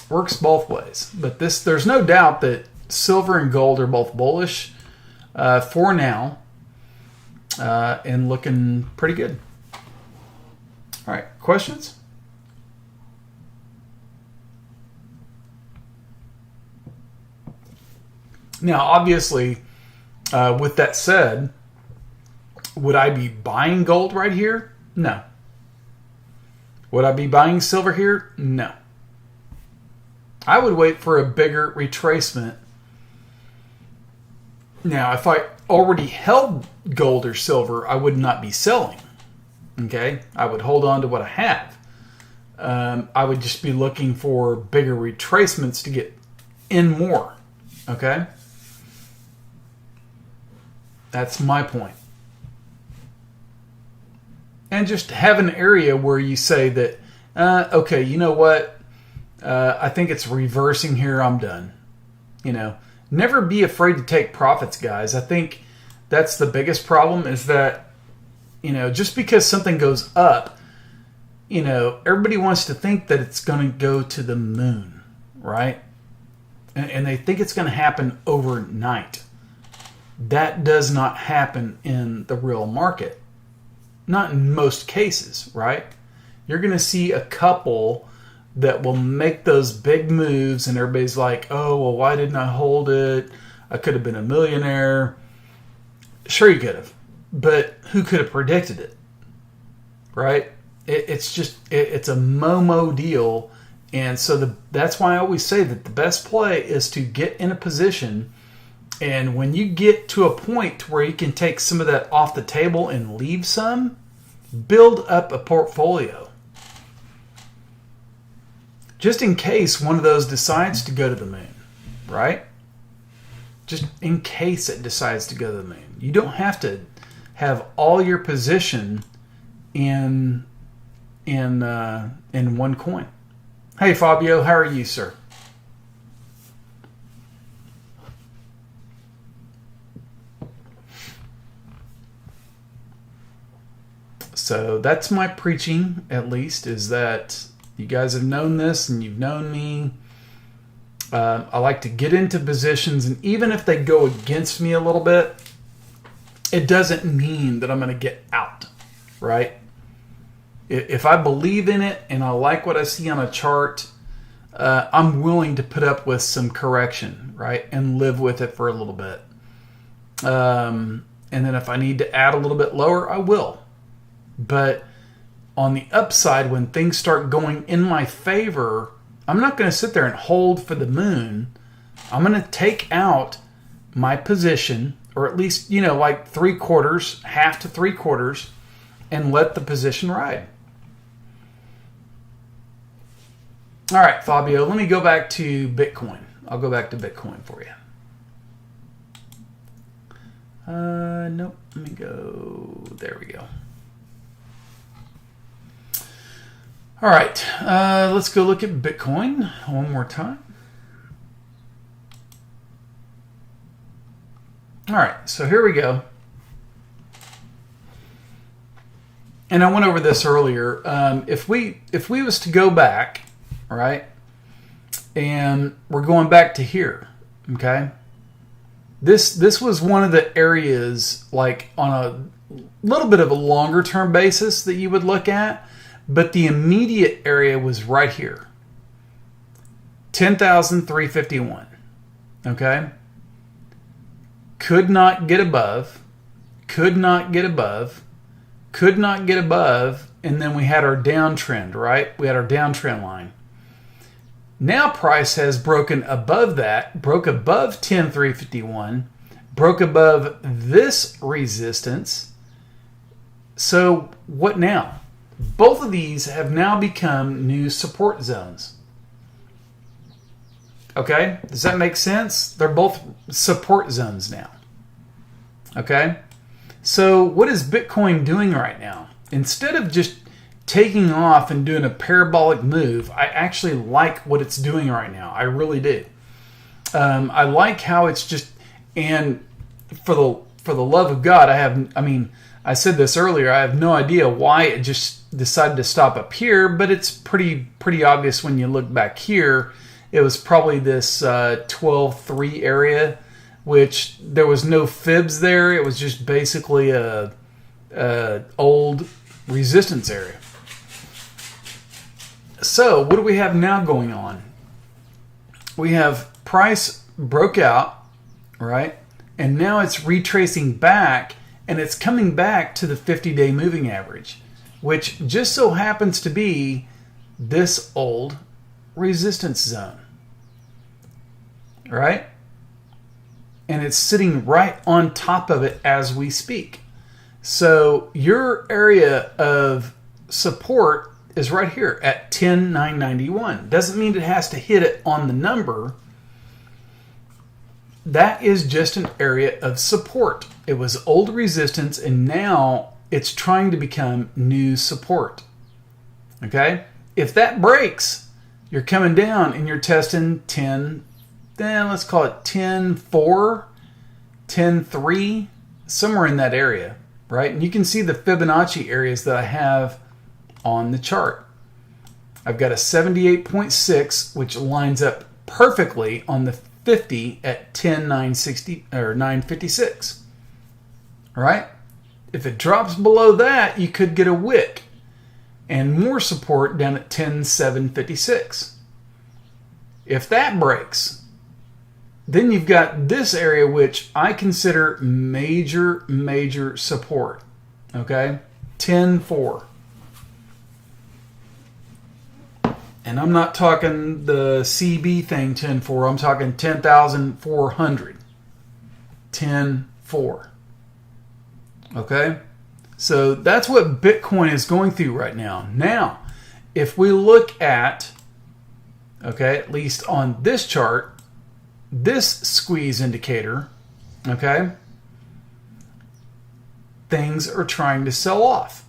Works both ways. But there's no doubt that silver and gold are both bullish for now, and looking pretty good. All right, questions? Now, obviously, with that said, would I be buying gold right here? No. Would I be buying silver here? No. I would wait for a bigger retracement. Now, if I already held gold or silver, I would not be selling. Okay? I would hold on to what I have. I would just be looking for bigger retracements to get in more. Okay? That's my point. And just have an area where you say that, okay, you know what? I think it's reversing here. I'm done. Never be afraid to take profits, guys. I think that's the biggest problem is that, just because something goes up, everybody wants to think that it's going to go to the moon, right? And they think it's going to happen overnight. That does not happen in the real market. Not in most cases, right? You're going to see a couple that will make those big moves and everybody's like, oh, well, why didn't I hold it? I could have been a millionaire. Sure you could have. But who could have predicted it? Right? It's a Momo deal. And so that's why I always say that the best play is to get in a position, and when you get to a point where you can take some of that off the table and leave some, build up a portfolio. Just in case one of those decides to go to the moon, right? Just in case it decides to go to the moon. You don't have to have all your position in one coin. Hey, Fabio, how are you, sir? So that's my preaching, at least, is that you guys have known this and you've known me. I like to get into positions, and even if they go against me a little bit, it doesn't mean that I'm going to get out, right? If I believe in it and I like what I see on a chart, I'm willing to put up with some correction, right? And live with it for a little bit. And then if I need to add a little bit lower, I will. But on the upside, when things start going in my favor, I'm not going to sit there and hold for the moon. I'm going to take out my position, or at least, like 3/4, half to 3/4, and let the position ride. All right, Fabio, let me go back to Bitcoin. I'll go back to Bitcoin for you. Nope. Let me go. There we go. All right. Let's go look at Bitcoin one more time. All right. So here we go. And I went over this earlier. If we was to go back, right, and we're going back to here, okay. This was one of the areas, like on a little bit of a longer term basis, that you would look at, but the immediate area was right here, 10,351. Okay, could not get above, could not get above, could not get above, and then we had our downtrend. Right, we had our downtrend line. Now price has broken above that, broke above 10,351, broke above this resistance. So what now? Both of these have now become new support zones. Okay, does that make sense? They're both support zones now. Okay, so what is Bitcoin doing right now? Instead of just taking off and doing a parabolic move, I actually like what it's doing right now. I really do. I like how it's just, and for the love of God, I said this earlier, I have no idea why it just decided to stop up here, but it's pretty obvious when you look back here. It was probably this 12.3 area, which there was no fibs there. It was just basically a old resistance area. So what do we have now going on? We have price broke out, right? And now it's retracing back, and it's coming back to the 50-day moving average, which just so happens to be this old resistance zone, right? And it's sitting right on top of it as we speak. So your area of support is right here at 10,991. Doesn't mean it has to hit it on the number. That is just an area of support. It was old resistance, and now it's trying to become new support. Okay? If that breaks, you're coming down and you're testing 10, then let's call it 10.4, 10.3, somewhere in that area, right? And you can see the Fibonacci areas that I have on the chart. I've got a 78.6, which lines up perfectly on the 50 at 10,960 or 956. All right? If it drops below that, you could get a wick and more support down at 10,756. If that breaks, then you've got this area, which I consider major support. Okay? 10.4. And I'm not talking the CB thing 10.4. I'm talking 10,400. 10.4. Okay? So that's what Bitcoin is going through right now. Now, if we look at, okay, at least on this chart, this squeeze indicator, okay, things are trying to sell off.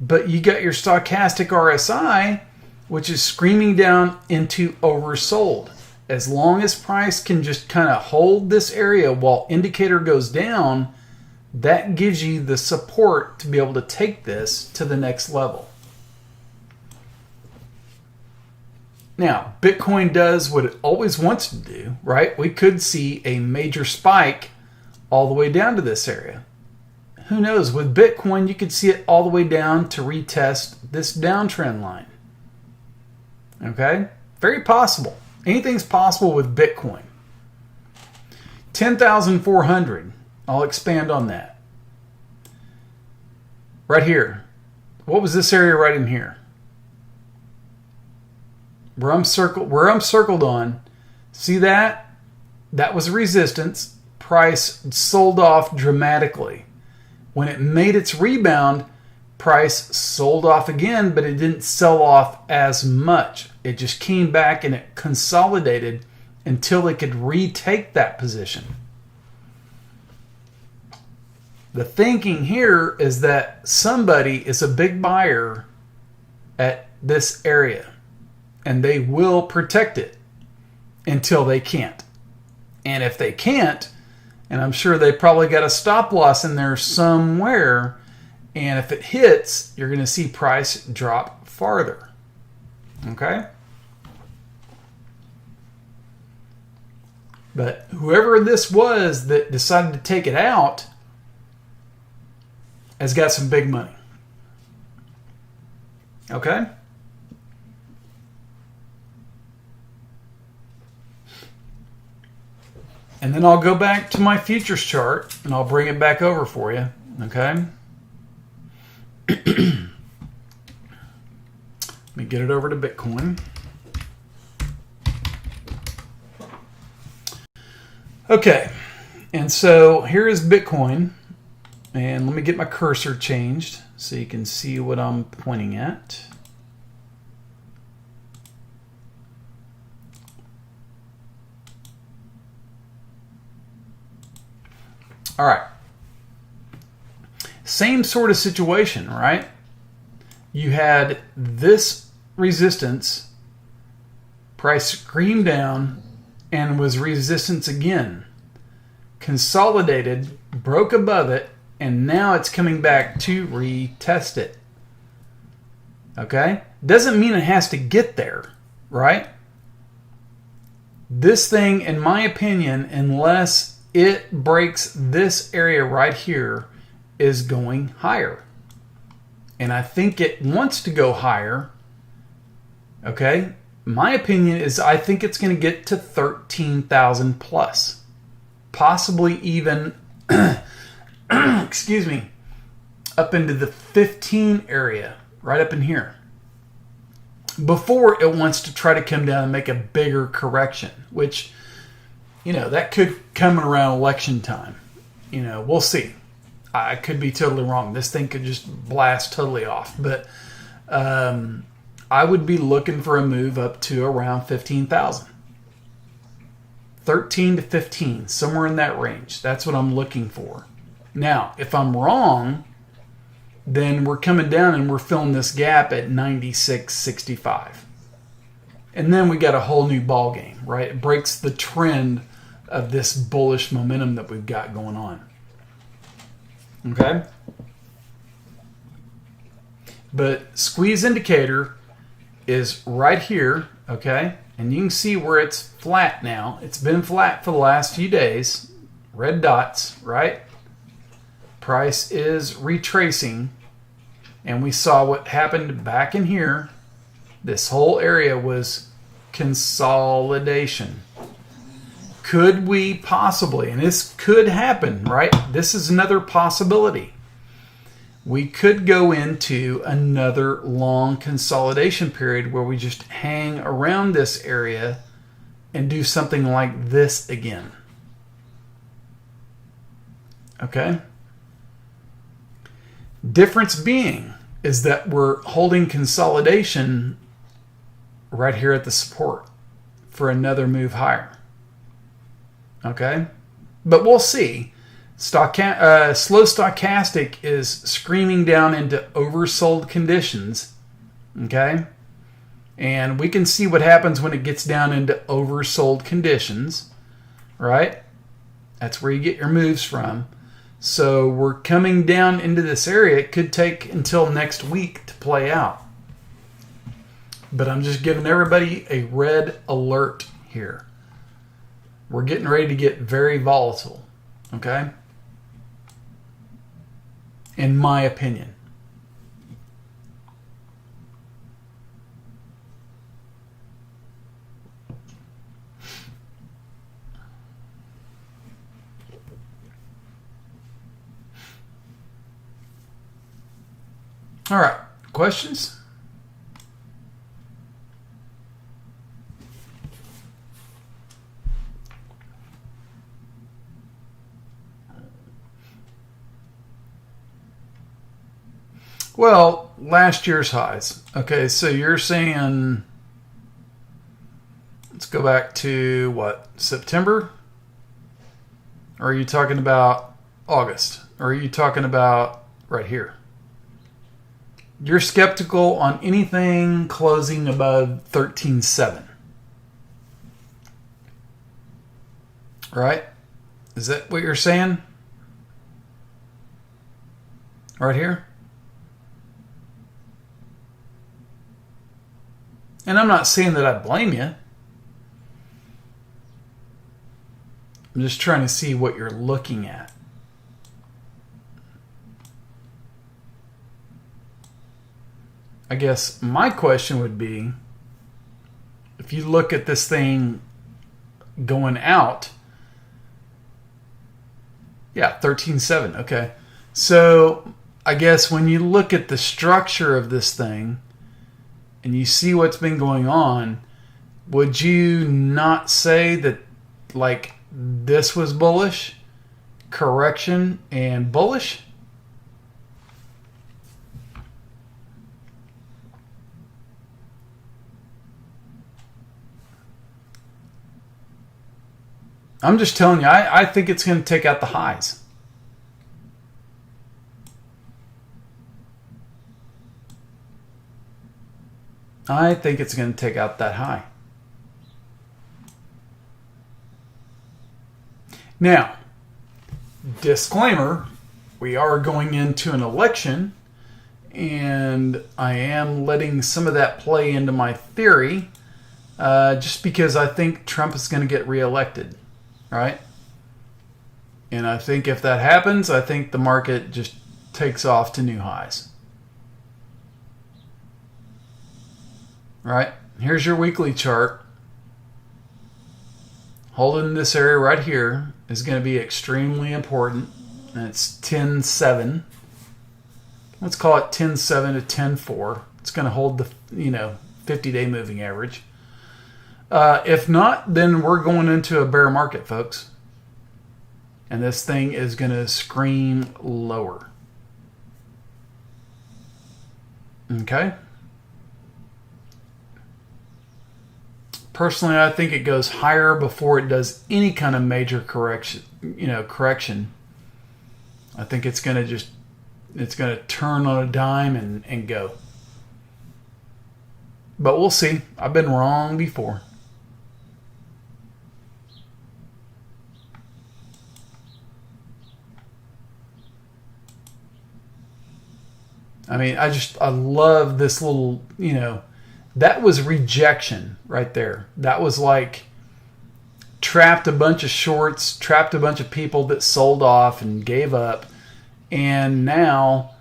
But you got your stochastic RSI, which is screaming down into oversold. As long as price can just kind of hold this area while indicator goes down, that gives you the support to be able to take this to the next level. Now, Bitcoin does what it always wants to do, right? We could see a major spike all the way down to this area. Who knows? With Bitcoin, you could see it all the way down to retest this downtrend line. Okay? Very possible. Anything's possible with Bitcoin. 10,400. I'll expand on that. Right here. what was this area right in here? Where I'm circled on. See that? That was resistance. Price sold off dramatically. When it made its rebound, price sold off again, but it didn't sell off as much. It just came back and it consolidated until it could retake that position. The thinking here is that somebody is a big buyer at this area, and they will protect it until they can't. And if they can't, and I'm sure they probably got a stop loss in there somewhere, and if it hits, you're going to see price drop farther. Okay? But whoever this was that decided to take it out has got some big money. Okay? And then I'll go back to my futures chart and I'll bring it back over for you. Okay? Let me get it over to Bitcoin. Okay, and so here is Bitcoin, and let me get my cursor changed so you can see what I'm pointing at. All right, same sort of situation, right? You had this resistance, price screamed down, and was resistance again. Consolidated, broke above it, and now it's coming back to retest it. Okay? Doesn't mean it has to get there, right? This thing, in my opinion, unless it breaks this area right here, is going higher. And I think it wants to go higher. Okay? My opinion is I think it's going to get to 13,000 plus. Possibly even, excuse me, up into the 15 area, right up in here. Before it wants to try to come down and make a bigger correction, which, that could come around election time. We'll see. I could be totally wrong. This thing could just blast totally off. But I would be looking for a move up to around 15,000. 13 to 15, somewhere in that range. That's what I'm looking for. Now, if I'm wrong, then we're coming down and we're filling this gap at 96.65. And then we got a whole new ball game, right? It breaks the trend of this bullish momentum that we've got going on. Okay? But squeeze indicator is right here, okay? And you can see where it's flat now. It's been flat for the last few days. Red dots, right? Price is retracing. And we saw what happened back in here. This whole area was consolidation. Could we possibly, and this could happen, right? This is another possibility. We could go into another long consolidation period where we just hang around this area and do something like this again. Okay? Difference being is that we're holding consolidation right here at the support for another move higher. Okay? But we'll see. Slow stochastic is screaming down into oversold conditions. Okay? And we can see what happens when it gets down into oversold conditions. Right? That's where you get your moves from. So we're coming down into this area. It could take until next week to play out. But I'm just giving everybody a red alert here. We're getting ready to get very volatile. Okay? In my opinion. All right. Questions? Well, last year's highs. Okay, so you're saying, let's go back to what, September? Or are you talking about August? Or are you talking about right here? You're skeptical on anything closing above 13.7. Right? Is that what you're saying? Right here? And I'm not saying that I blame you. I'm just trying to see what you're looking at. I guess my question would be, if you look at this thing going out, yeah, 13.7, okay. So I guess when you look at the structure of this thing and you see what's been going on, would you not say that like this was bullish, correction, and bullish? I'm just telling you, I think it's going to take out the highs. I think it's going to take out that high. Now, disclaimer, we are going into an election, and I am letting some of that play into my theory, just because I think Trump is going to get reelected, right? And I think if that happens, I think the market just takes off to new highs. Right? Here's your weekly chart. Holding this area right here is going to be extremely important. And it's 10.7. Let's call it 10.7 to 10.4. It's going to hold the 50-day moving average. If not, then we're going into a bear market, folks. And this thing is going to scream lower. Okay? Personally, I think it goes higher before it does any kind of major correction. I think it's going to turn on a dime and go. But we'll see. I've been wrong before. I mean, I love this little, that was rejection right there. That was like trapped a bunch of shorts, trapped a bunch of people that sold off and gave up. And now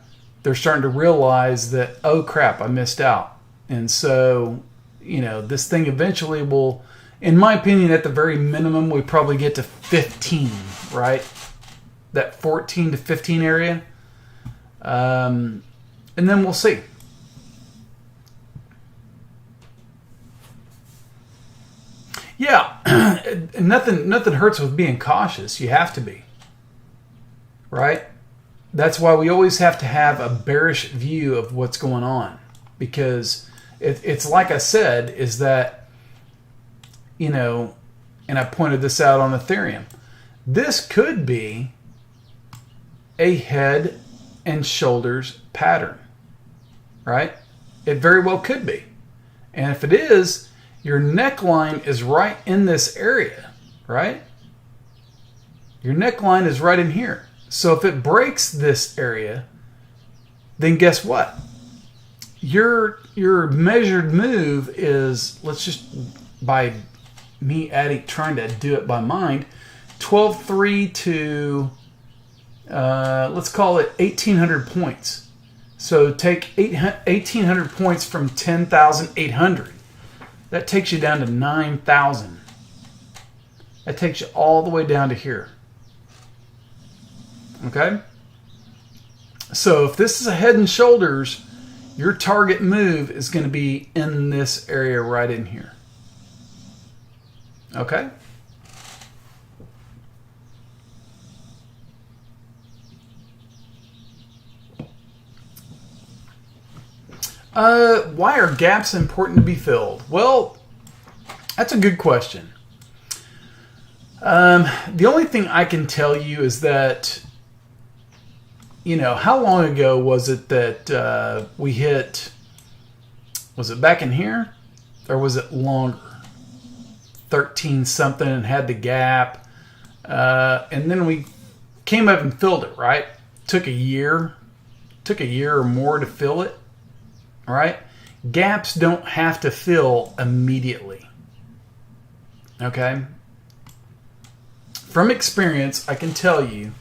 they're starting to realize that, oh crap, I missed out. And so, this thing eventually will, in my opinion, at the very minimum, we probably get to 15, right? That 14 to 15 area. And then we'll see. Yeah, nothing hurts with being cautious. You have to be. Right? That's why we always have to have a bearish view of what's going on. Because it's like I said, is that, and I pointed this out on Ethereum. This could be a head and shoulders pattern. Right? It very well could be. And if it is, your neckline is right in this area, right? Your neckline is right in here. So if it breaks this area, then guess what? Your measured move is, let's just, by me trying to do it by mind, 12.3 to, let's call it 1,800 points. So take 1,800 points from 10,800. That takes you down to 9,000. That takes you all the way down to here. Okay? So if this is a head and shoulders, Your target move is going to be in this area right in here. Okay? Why are gaps important to be filled? Well, that's a good question. The only thing I can tell you is that, how long ago was it that we hit, was it back in here? Or was it longer? 13 something and had the gap. And then we came up and filled it, right? Took a year or more to fill it, right? Gaps don't have to fill immediately. Okay? From experience, I can tell you,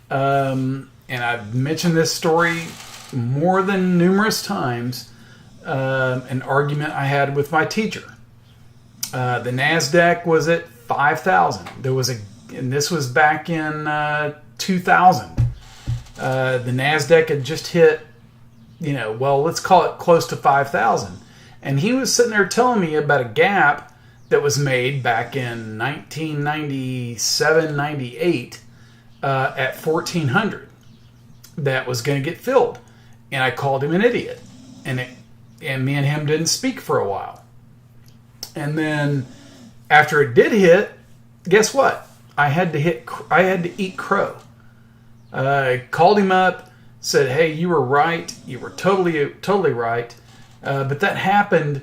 and I've mentioned this story more than numerous times, an argument I had with my teacher. The NASDAQ was at 5,000. And this was back in 2000. The NASDAQ had just hit, let's call it close to 5,000. And he was sitting there telling me about a gap that was made back in 1997, 98 at 1,400 that was going to get filled. And I called him an idiot. And me and him didn't speak for a while. And then after it did hit, guess what? I had to eat crow. I called him up, said, "Hey, you were right. You were totally right." But that happened,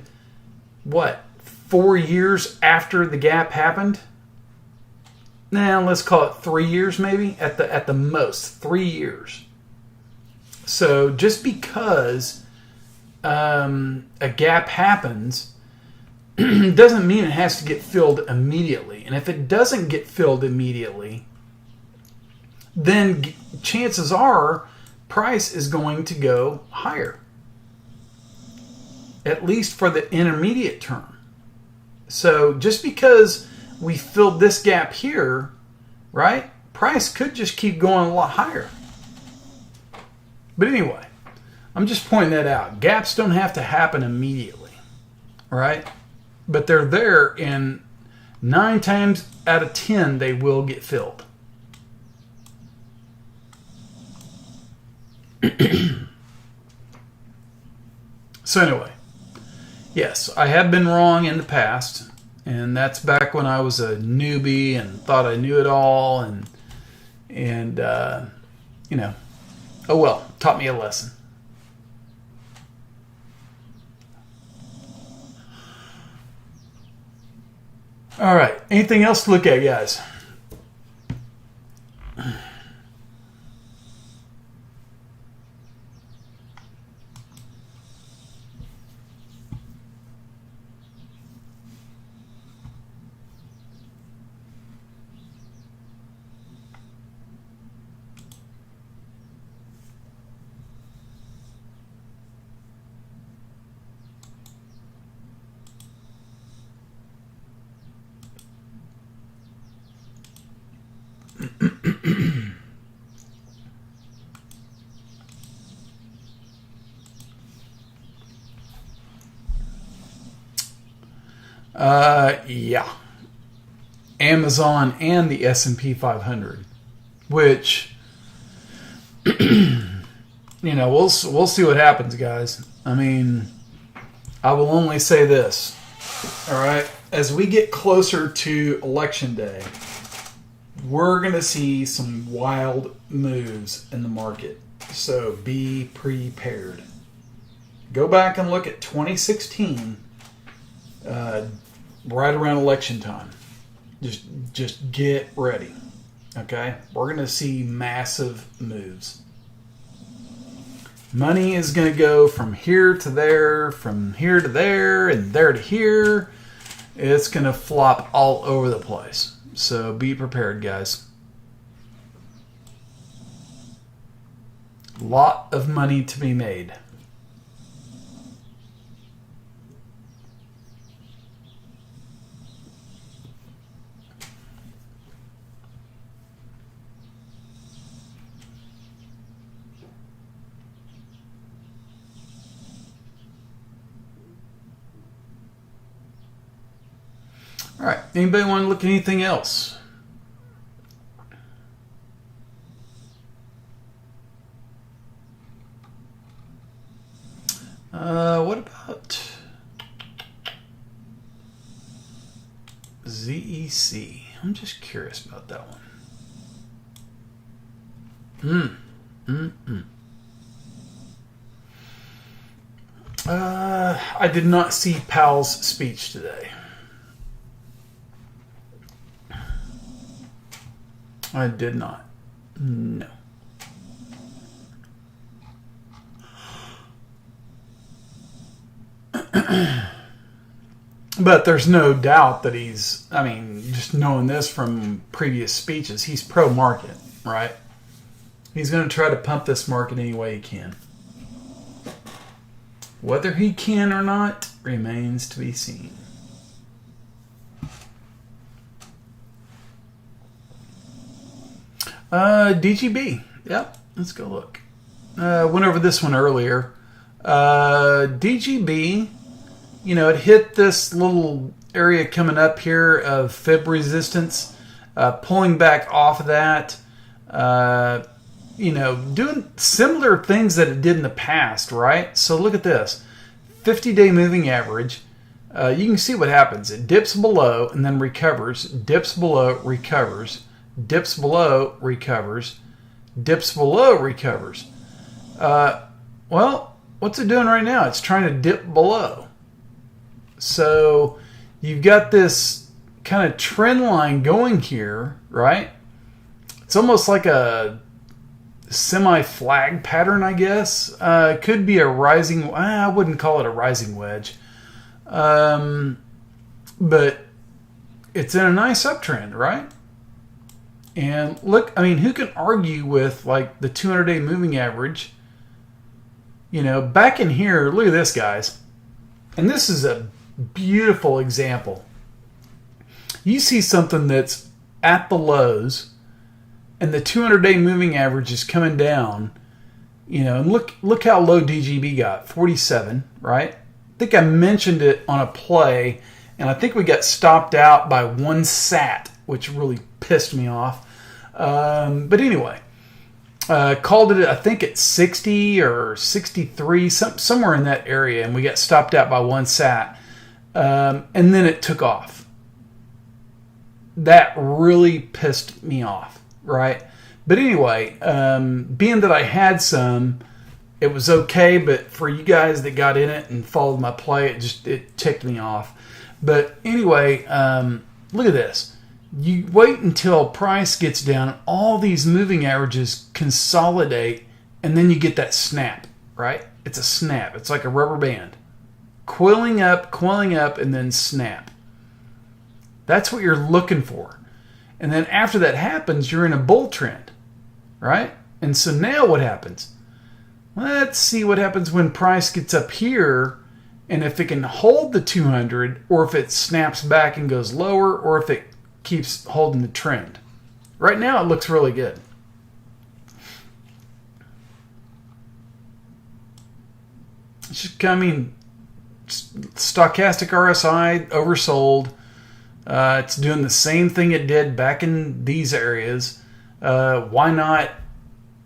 4 years after the gap happened? Now let's call it 3 years, maybe at the most 3 years. So just because a gap happens doesn't mean it has to get filled immediately. And if it doesn't get filled immediately, then chances are price is going to go higher, at least for the intermediate term. So just because we filled this gap here, right, price could just keep going a lot higher. But anyway, I'm just pointing that out. Gaps don't have to happen immediately, right? But they're there, and 9 times out of 10, they will get filled. So anyway, yes, I have been wrong in the past, and that's back when I was a newbie and thought I knew it all, and oh well, taught me a lesson. All right, anything else to look at, guys? Yeah. Amazon and the S&P 500, which, we'll see what happens, guys. I mean, I will only say this, all right? As we get closer to Election Day, we're going to see some wild moves in the market. So be prepared. Go back and look at 2016, right around election time. Just get ready. Okay? We're going to see massive moves. Money is going to go from here to there, from here to there, and there to here. It's going to flop all over the place. So be prepared, guys. Lot of money to be made. All right. Anybody want to look at anything else? What about ZEC? I'm just curious about that one. I did not see Powell's speech today. I did not. No. But there's no doubt that he's, I mean, just knowing this from previous speeches, he's pro-market, right? He's going to try to pump this market any way he can. Whether he can or not remains to be seen. DGB. Yep, let's go look. Went over this one earlier. DGB, you know, it hit this little area coming up here of fib resistance, pulling back off of that, you know, doing similar things that it did in the past, right? So look at this. 50-day moving average. You can see what happens. It dips below and then recovers, dips below, recovers, dips below, recovers, dips below, recovers. Well, what's it doing right now? It's trying to dip below. So you've got this kind of trend line going here, right? It's almost like a semi-flag pattern, I guess. It could be a rising, I wouldn't call it a rising wedge. But it's in a nice uptrend, right? And look, I mean, who can argue with like the 200-day moving average? You know, back in here, look at this, guys. And this is a beautiful example. You see something that's at the lows and the 200-day moving average is coming down, you know, and look how low DGB got, 47, right? I think I mentioned it on a play, and I think we got stopped out by one sat, which really pissed me off. But anyway, called it, I think, at 60 or 63, somewhere in that area, and we got stopped out by one sat. And then it took off. That really pissed me off, right? But anyway, being that I had some, it was okay, but for you guys that got in it and followed my play, it ticked me off. But anyway, look at this. You wait until price gets down, all these moving averages consolidate, and then you get that snap, right? It's a snap. It's like a rubber band. Coiling up, and then snap. That's what you're looking for. And then after that happens, you're in a bull trend, right? And so now what happens? Let's see what happens when price gets up here, and if it can hold the 200, or if it snaps back and goes lower, or if it keeps holding the trend. Right now it looks really good. It's just, I mean, stochastic RSI oversold. It's doing the same thing it did back in these areas. Why not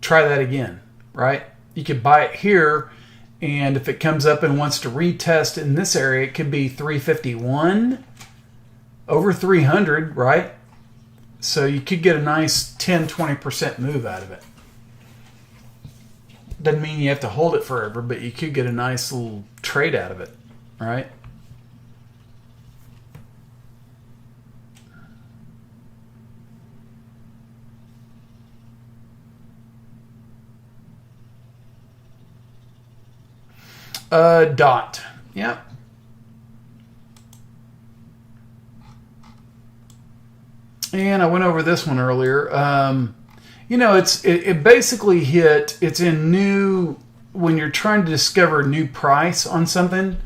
try that again, right? You could buy it here, and if it comes up and wants to retest in this area, it could be 351 over 300, right? So you could get a nice 10-20% move out of it. Doesn't mean you have to hold it forever, but you could get a nice little trade out of it, right? Dot. Yeah. And I went over this one earlier. You know, it basically hit, it's in new, when you're trying to discover a new price on something,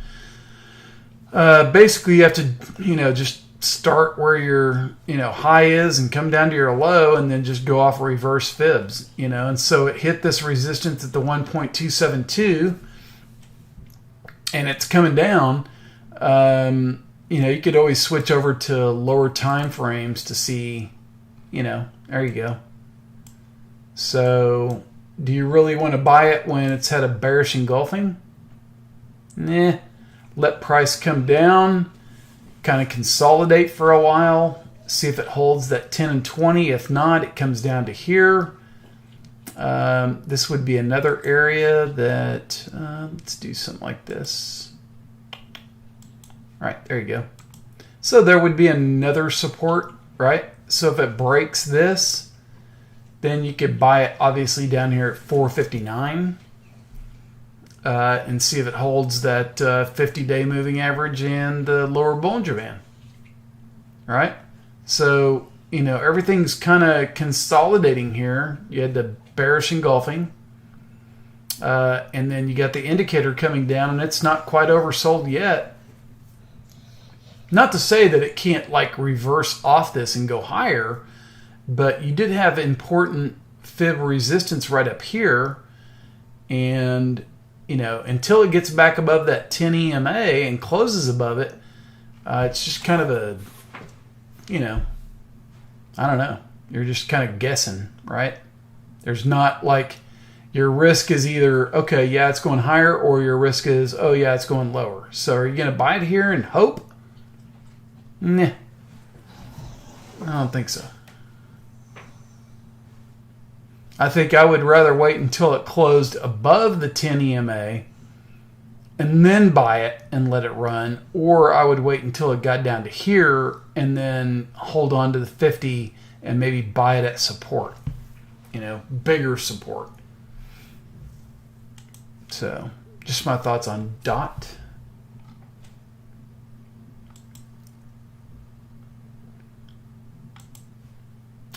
basically you have to, you know, just start where your, you know, high is and come down to your low and then just go off reverse fibs, you know. And so it hit this resistance at the 1.272 and it's coming down. you could always switch over to lower time frames to see, there you go. So, do you really want to buy it when it's had a bearish engulfing? Nah. Let price come down, kind of consolidate for a while, see if it holds that 10 and 20. If not, it comes down to here. This would be another area that, let's do something like this. All right, there you go. So there would be another support, right? So if it breaks this, then you could buy it obviously down here at 459 and see if it holds that 50-day moving average and the lower Bollinger Band, right? So, everything's kind of consolidating here. You had the bearish engulfing, and then you got the indicator coming down, and it's not quite oversold yet. Not to say that it can't reverse off this and go higher, but you did have important fib resistance right up here, and until it gets back above that 10 EMA and closes above it, it's just kind of a, I don't know. You're just kind of guessing, right? There's not your risk is either, okay, yeah, it's going higher, or your risk is, oh, yeah, it's going lower. So are you going to buy it here and hope? Nah. I don't think so. I think I would rather wait until it closed above the 10 EMA and then buy it and let it run, or I would wait until it got down to here and then hold on to the 50 and maybe buy it at support, bigger support. So, just my thoughts on DOT.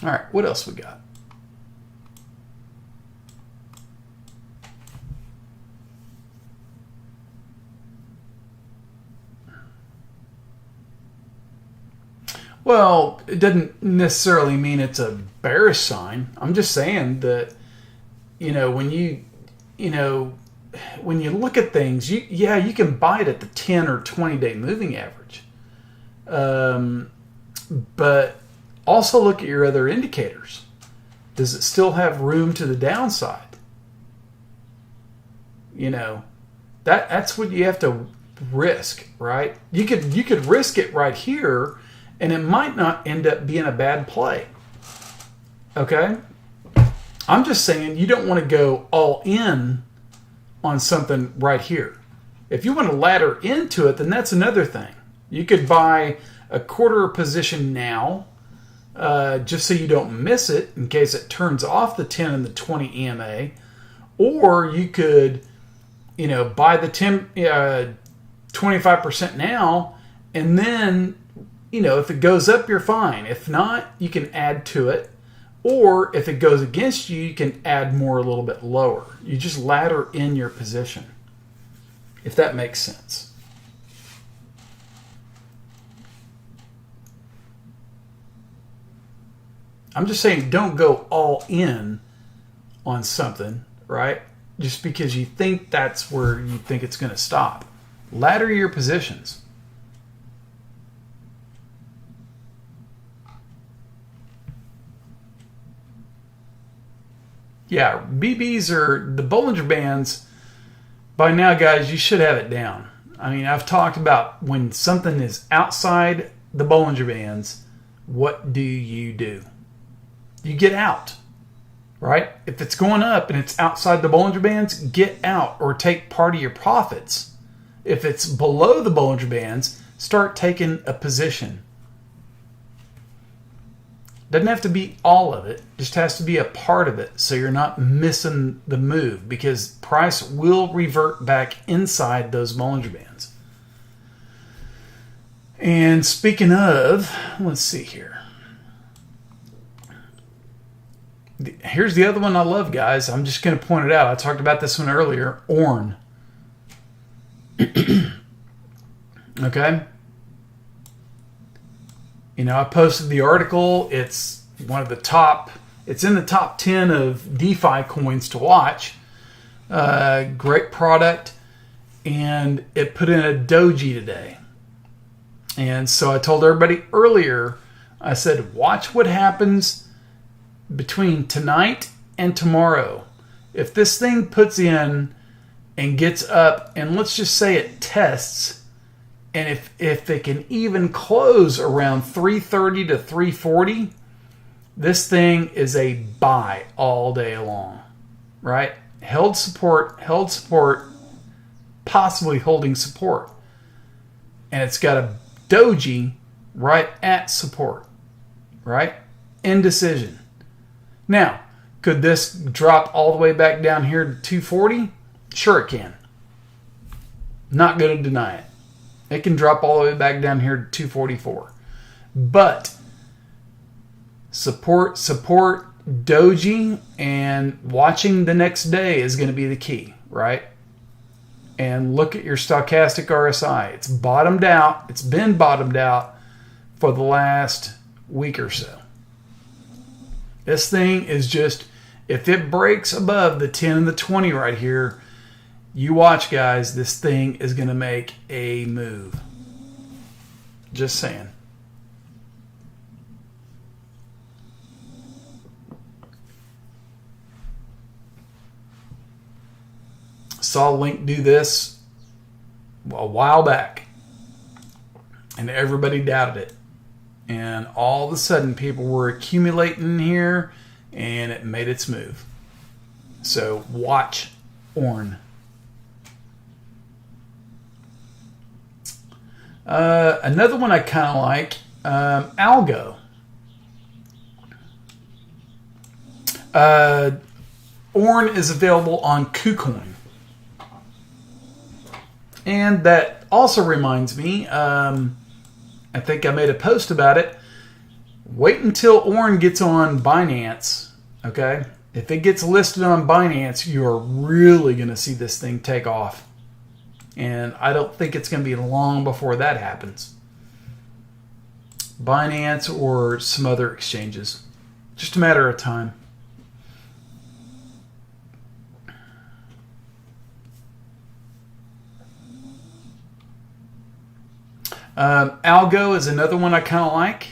All right, what else we got? Well, it doesn't necessarily mean it's a bearish sign. I'm just saying that, when you look at things, you can buy it at the 10 or 20-day moving average. But also look at your other indicators. Does it still have room to the downside? That's what you have to risk, right? You could risk it right here, and it might not end up being a bad play. Okay? I'm just saying you don't want to go all in on something right here. If you want to ladder into it, then that's another thing. You could buy a quarter position now, just so you don't miss it in case it turns off the 10 and the 20 EMA. Or you could, buy the 25% now, and then if it goes up, you're fine. If not, you can add to it. Or if it goes against you, you can add more a little bit lower. You just ladder in your position, if that makes sense. I'm just saying don't go all in on something, right? Just because you think that's where you think it's going to stop. Ladder your positions. Yeah, BBs are the Bollinger Bands. By now, guys, you should have it down. I mean, I've talked about when something is outside the Bollinger Bands, what do? You get out, right? If it's going up and it's outside the Bollinger Bands, get out or take part of your profits. If it's below the Bollinger Bands, start taking a position. Doesn't have to be all of it, just has to be a part of it so you're not missing the move, because price will revert back inside those Bollinger Bands. And speaking of, let's see here. Here's the other one I love, guys. I'm just going to point it out. I talked about this one earlier. ORN. Okay? I posted the article. It's one of the top, it's in the top 10 of DeFi coins to watch. Great product. And it put in a doji today. And so I told everybody earlier, I said, watch what happens between tonight and tomorrow. If this thing puts in and gets up, and let's just say it tests, and if it can even close around 330 to 340, this thing is a buy all day long, right? Held support, possibly holding support. And it's got a doji right at support, right? Indecision. Now, could this drop all the way back down here to 240? Sure it can. Not going to deny it. It can drop all the way back down here to 244. But support, doji, and watching the next day is going to be the key, right? And look at your stochastic RSI. It's bottomed out. It's been bottomed out for the last week or so. This thing is just, if it breaks above the 10 and the 20 right here, you watch, guys, this thing is going to make a move. Just saying. Saw Link do this a while back, and everybody doubted it. And all of a sudden, people were accumulating here, and it made its move. So watch ORN. Another one I kind of like, Algo. ORN is available on KuCoin. And that also reminds me, I think I made a post about it. Wait until ORN gets on Binance, okay? If it gets listed on Binance, you're really going to see this thing take off. And I don't think it's going to be long before that happens. Binance or some other exchanges. Just a matter of time. Algo is another one I kind of like.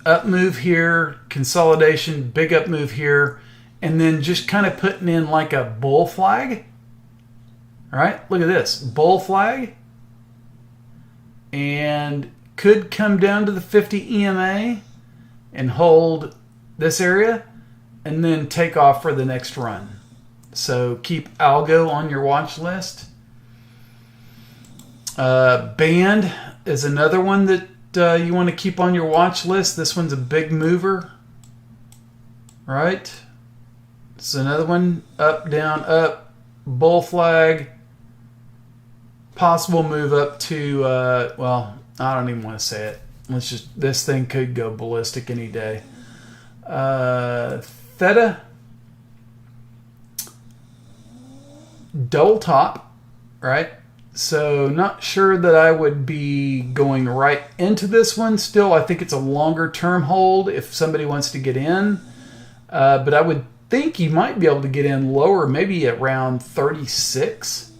Up move here, consolidation, big up move here, and then just kind of putting in like a bull flag. All right, look at this, bull flag, and could come down to the 50 EMA and hold this area, and then take off for the next run. So keep Algo on your watch list. Band is another one that you want to keep on your watch list. This one's a big mover, right? It's another one, up, down, up, bull flag, possible move up to, well, I don't even want to say it. This thing could go ballistic any day. Theta, double top, right? So not sure that I would be going right into this one. Still, I think it's a longer term hold if somebody wants to get in. But I would think you might be able to get in lower, maybe around 36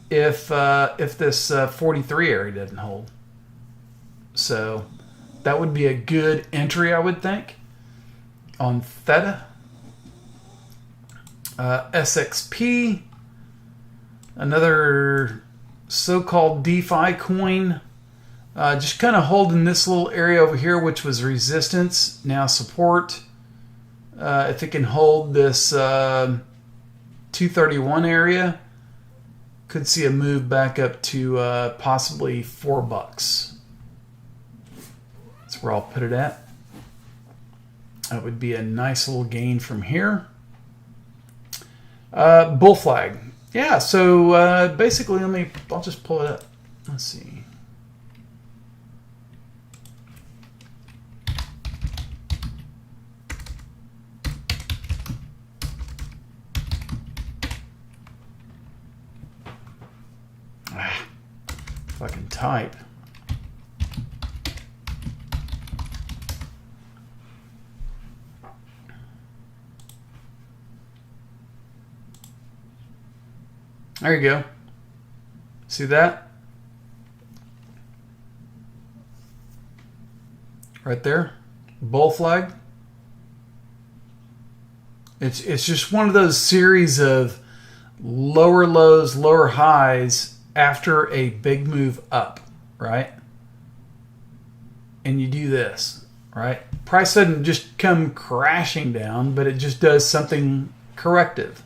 if this 43 area doesn't hold. So that would be a good entry, I would think, on Theta. SXP, another so-called DeFi coin, just kind of holding this little area over here, which was resistance, now support. If it can hold this 231 area, could see a move back up to possibly $4. That's where I'll put it at. That would be a nice little gain from here. Bull flag. Yeah, so basically, I'll just pull it up. Let's see. Fucking type. There you go. See that? right there, bull flag. It's just one of those series of lower lows, lower highs after a big move up, right? And you do this, right? Price doesn't just come crashing down, but it just does something corrective.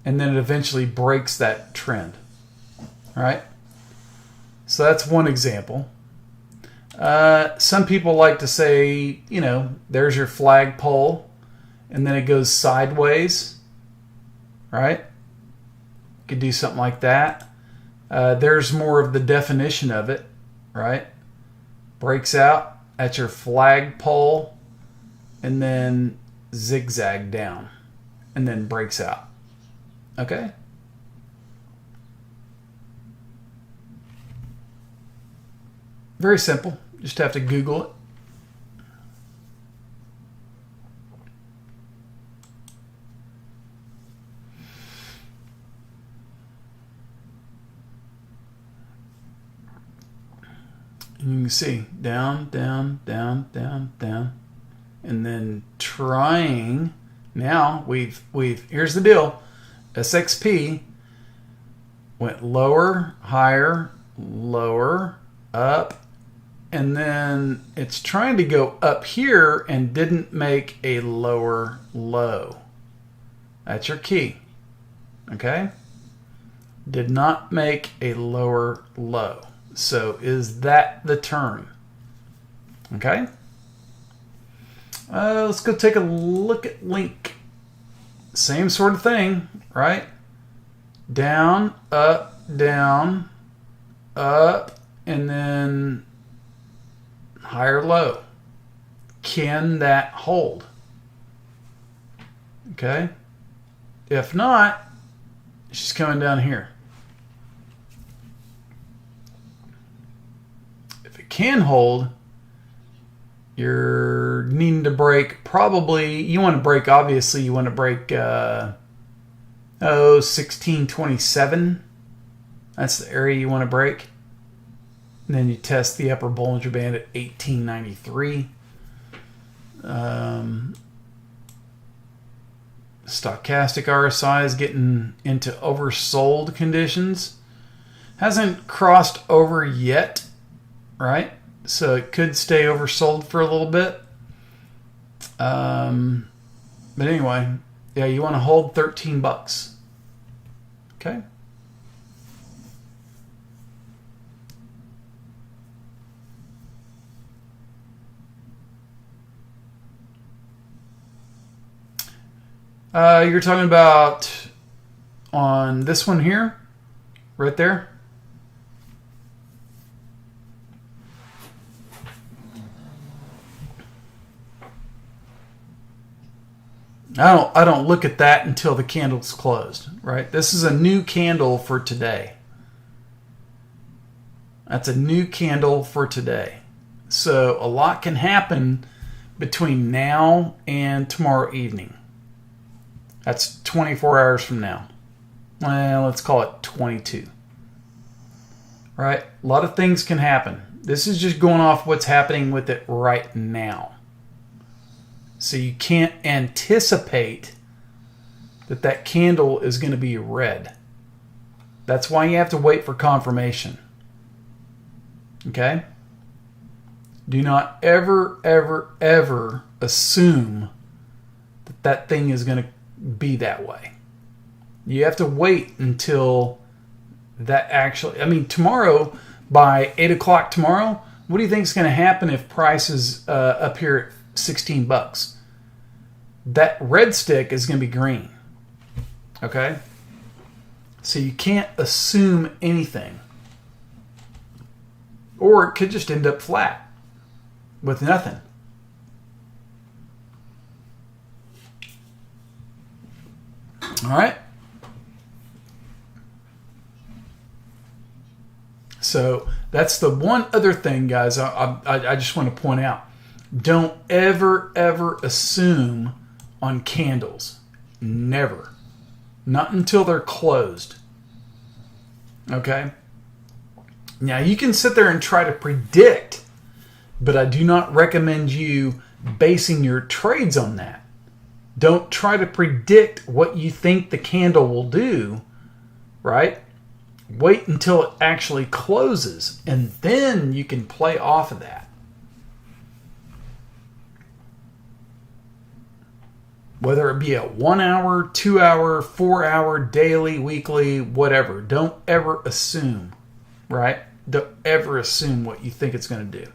And then it eventually breaks that trend, right? So that's one example. Some people like to say, you know, there's your flagpole, and then it goes sideways, right? You could do something like that. There's more of the definition of it, right? Breaks out at your flagpole, and then zigzag down, and then breaks out. Okay? Very simple. Just have to Google it. And you can see down, down, down, down, down, and then trying. Now we've here's the deal. SXP went lower, higher, lower, up, and then it's trying to go up here and didn't make a lower low. That's your key. Okay? Did not make a lower low. So is that the turn? Okay? Let's go take a look at Link. Same sort of thing, right? Down, up, and then higher low. Can that hold? Okay? If not, she's coming down here. If it can hold, you're needing to break, probably, you want to break, obviously, you want to break 1627. That's the area you want to break. And then you test the upper Bollinger Band at 1893. Stochastic RSI is getting into oversold conditions. Hasn't crossed over yet, right? So it could stay oversold for a little bit. But anyway, yeah, you want to hold $13. Okay. You're talking about on this one here, right there. I don't look at that until the candle's closed, right? This is a new candle for today. That's a new candle for today. So a lot can happen between now and tomorrow evening. That's 24 hours from now. Well, let's call it 22. Right? A lot of things can happen. This is just going off what's happening with it right now. So you can't anticipate that candle is going to be red. That's why you have to wait for confirmation. Okay? Do not ever, ever, ever assume that thing is going to be that way. You have to wait until that actually... I mean, tomorrow, by 8 o'clock tomorrow, what do you think is going to happen if price is up here at $16? That red stick is going to be green. Okay? So you can't assume anything. Or it could just end up flat with nothing. All right? So that's the one other thing, guys, I just want to point out. Don't ever, ever assume on candles. Never. Not until they're closed. Okay? Now, you can sit there and try to predict But I do not recommend you basing your trades on that. Don't try to predict what you think the candle will do, right? Wait until it actually closes, and then you can play off of that. Whether it be a 1 hour, 2 hour, 4 hour, daily, weekly, whatever. Don't ever assume, right? Don't ever assume what you think it's going to do.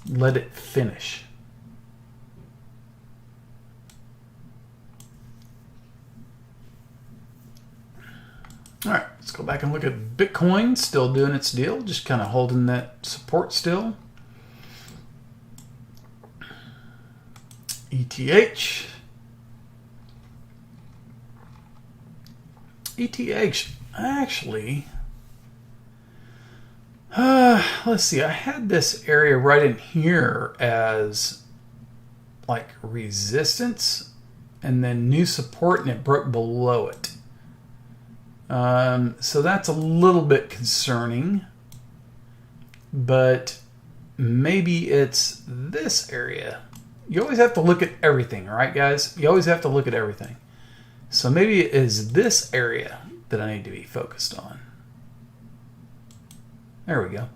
Let it finish. All right, let's go back and look at Bitcoin. Still doing its deal, just kind of holding that support still. ETH. ETH, actually, let's see, I had this area right in here as like resistance and then new support, and it broke below it. So that's a little bit concerning, but maybe it's this area. You always have to look at everything, right, guys? You always have to look at everything. So maybe it is this area that I need to be focused on. There we go.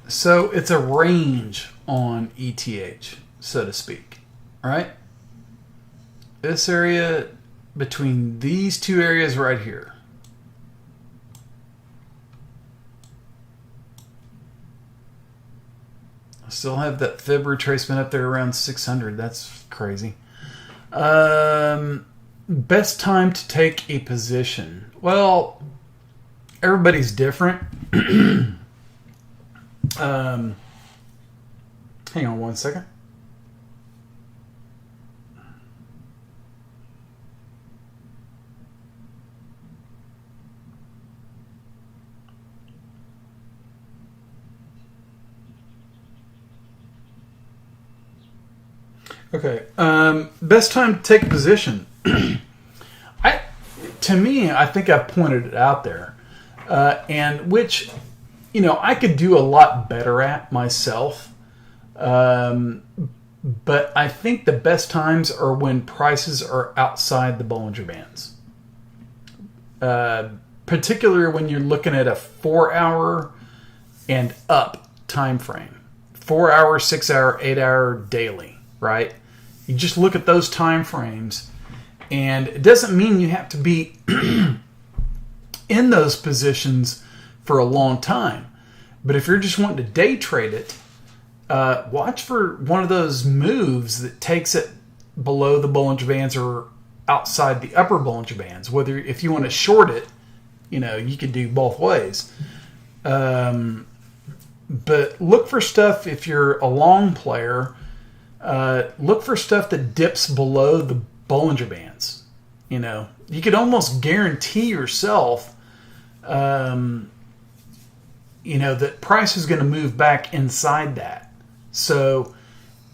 So it's a range on ETH, so to speak, right? This area between these two areas right here. I still have that fib retracement up there around 600. That's crazy. Best time to take a position. Well, everybody's different. Hang on one second. Okay. Best time to take a position. To me, I think I pointed it out there, and which, you know, I could do a lot better at myself. But I think the best times are when prices are outside the Bollinger Bands. Particularly when you're looking at a 4 hour and up time frame. 4 hour, 6 hour, 8 hour daily. Right? You just look at those time frames, and it doesn't mean you have to be in those positions for a long time. But if you're just wanting to day trade it, watch for one of those moves that takes it below the Bollinger Bands or outside the upper Bollinger Bands. Whether if you want to short it, you know, you could do both ways. But look for stuff if you're a long player. Look for stuff that dips below the Bollinger Bands. You know, you could almost guarantee yourself, you know, that price is going to move back inside that. So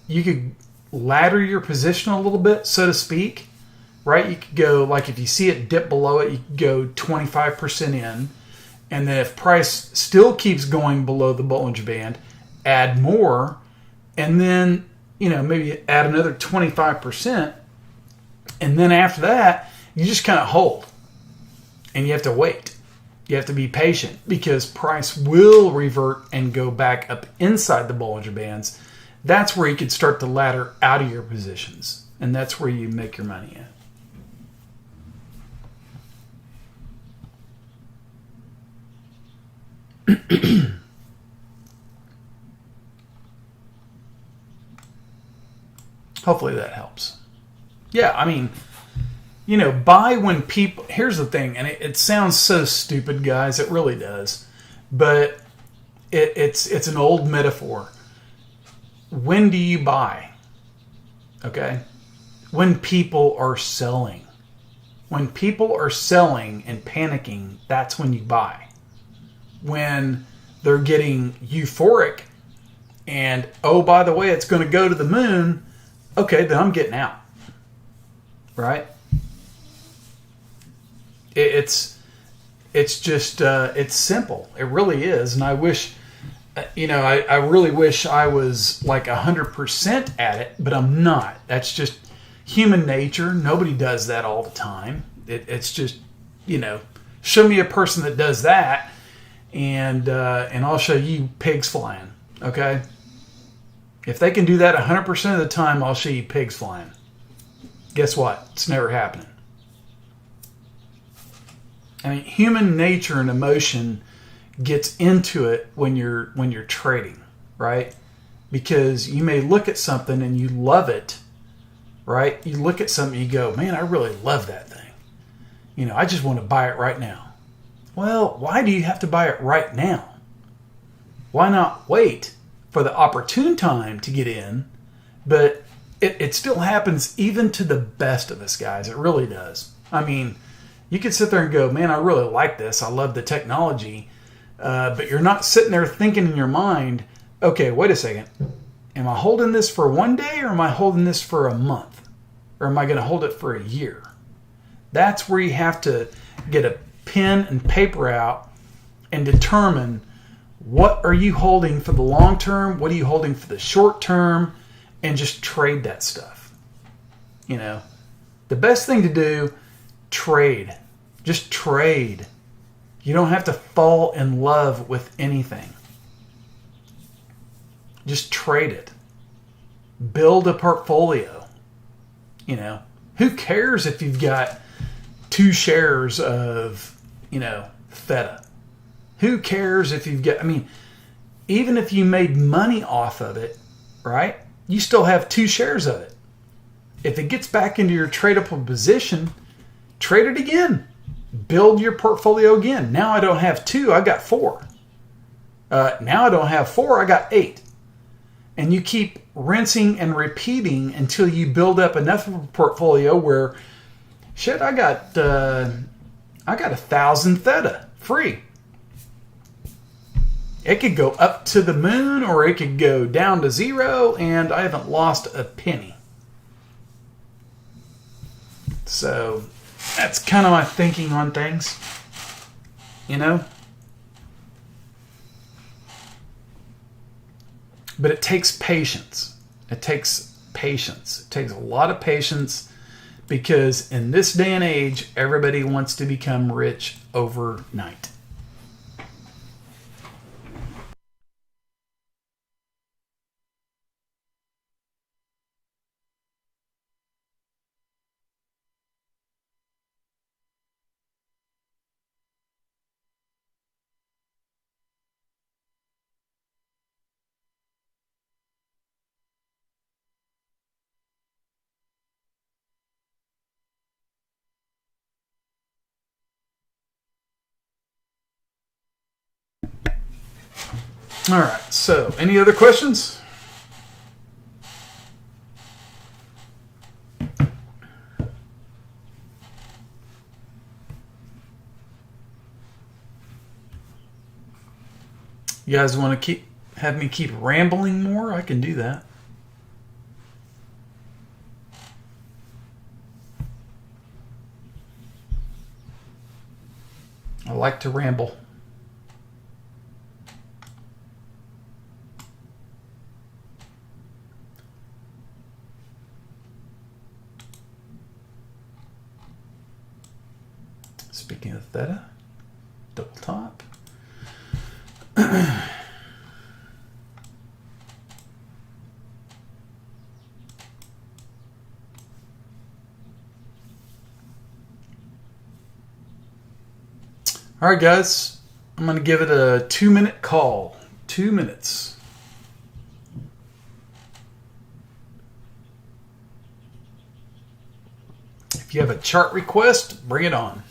you could ladder your position a little bit, so to speak, right? You could go, like if you see it dip below it, you could go 25% in. And then if price still keeps going below the Bollinger Band, add more. And then, you know, maybe add another 25%. And then after that, you just kind of hold. And you have to wait. You have to be patient because price will revert and go back up inside the Bollinger Bands. That's where you could start to ladder out of your positions. And that's where you make your money at. Hopefully that helps. Yeah, I mean, you know, buy when people... Here's the thing, and it sounds so stupid, guys. It really does. But it's an old metaphor. When do you buy? Okay? When people are selling. When people are selling and panicking, that's when you buy. When they're getting euphoric and, oh, by the way, it's going to go to the moon... Okay, then I'm getting out. Right? It's it's just it's simple. It really is. And I wish, I really wish I was like 100% at it, but I'm not. That's just human nature. Nobody does that all the time. It's just, show me a person that does that, and I'll show you pigs flying. Okay. If they can do that 100% of the time, I'll show you pigs flying. Guess what? It's never happening. I mean, human nature and emotion gets into it when you're trading, right? Because you may look at something and you love it, right? You look at something and you go, man, I really love that thing. I just want to buy it right now. Well, why do you have to buy it right now? Why not wait for the opportune time to get in? But it still happens even to the best of us, guys. It really does. I mean, you could sit there and go, man, I really like this. I love the technology. But you're not sitting there thinking in your mind, okay, wait a second. Am I holding this for one day, or am I holding this for a month? Or am I going to hold it for a year? That's where you have to get a pen and paper out and determine, what are you holding for the long term? What are you holding for the short term? And just trade that stuff. The best thing to do, trade. Just trade. You don't have to fall in love with anything. Just trade it. Build a portfolio. Who cares if you've got 2 shares of, Theta? Who cares if you've got, even if you made money off of it, right? You still have 2 shares of it. If it gets back into your tradable position, trade it again. Build your portfolio again. Now I don't have 2, I got 4. Now I don't have 4, I got 8. And you keep rinsing and repeating until you build up enough of a portfolio where, shit, I got 1,000 Theta free. It could go up to the moon, or it could go down to 0, and I haven't lost a penny. So that's kind of my thinking on things. But it takes patience. It takes a lot of patience, because in this day and age, everybody wants to become rich overnight. All right, so any other questions? You guys want to have me keep rambling more? I can do that. I like to ramble. Speaking of Theta, double top. All right, guys, I'm going to give it a 2-minute call. 2 minutes. If you have a chart request, bring it on.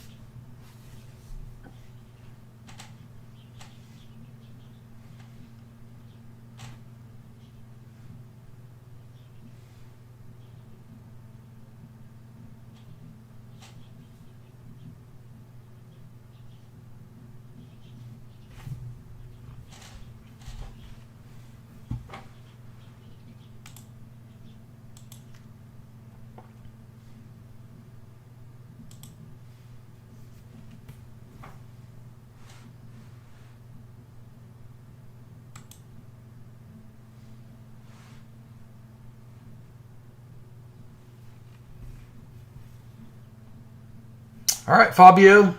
All right, Fabio,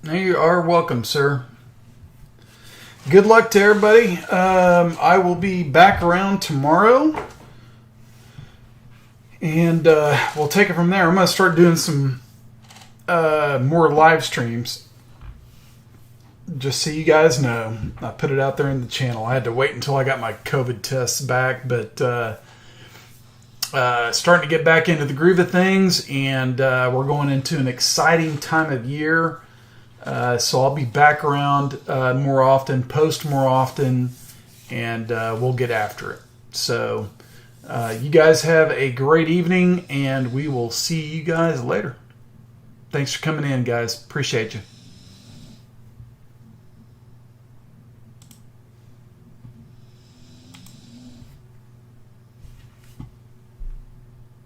you are welcome, sir. Good luck to everybody. I will be back around tomorrow, and we'll take it from there. I'm going to start doing some more live streams. Just so you guys know, I put it out there in the channel. I had to wait until I got my COVID tests back, but starting to get back into the groove of things, and we're going into an exciting time of year. So I'll be back around more often, post more often, and we'll get after it. So you guys have a great evening, and we will see you guys later. Thanks for coming in, guys. Appreciate you.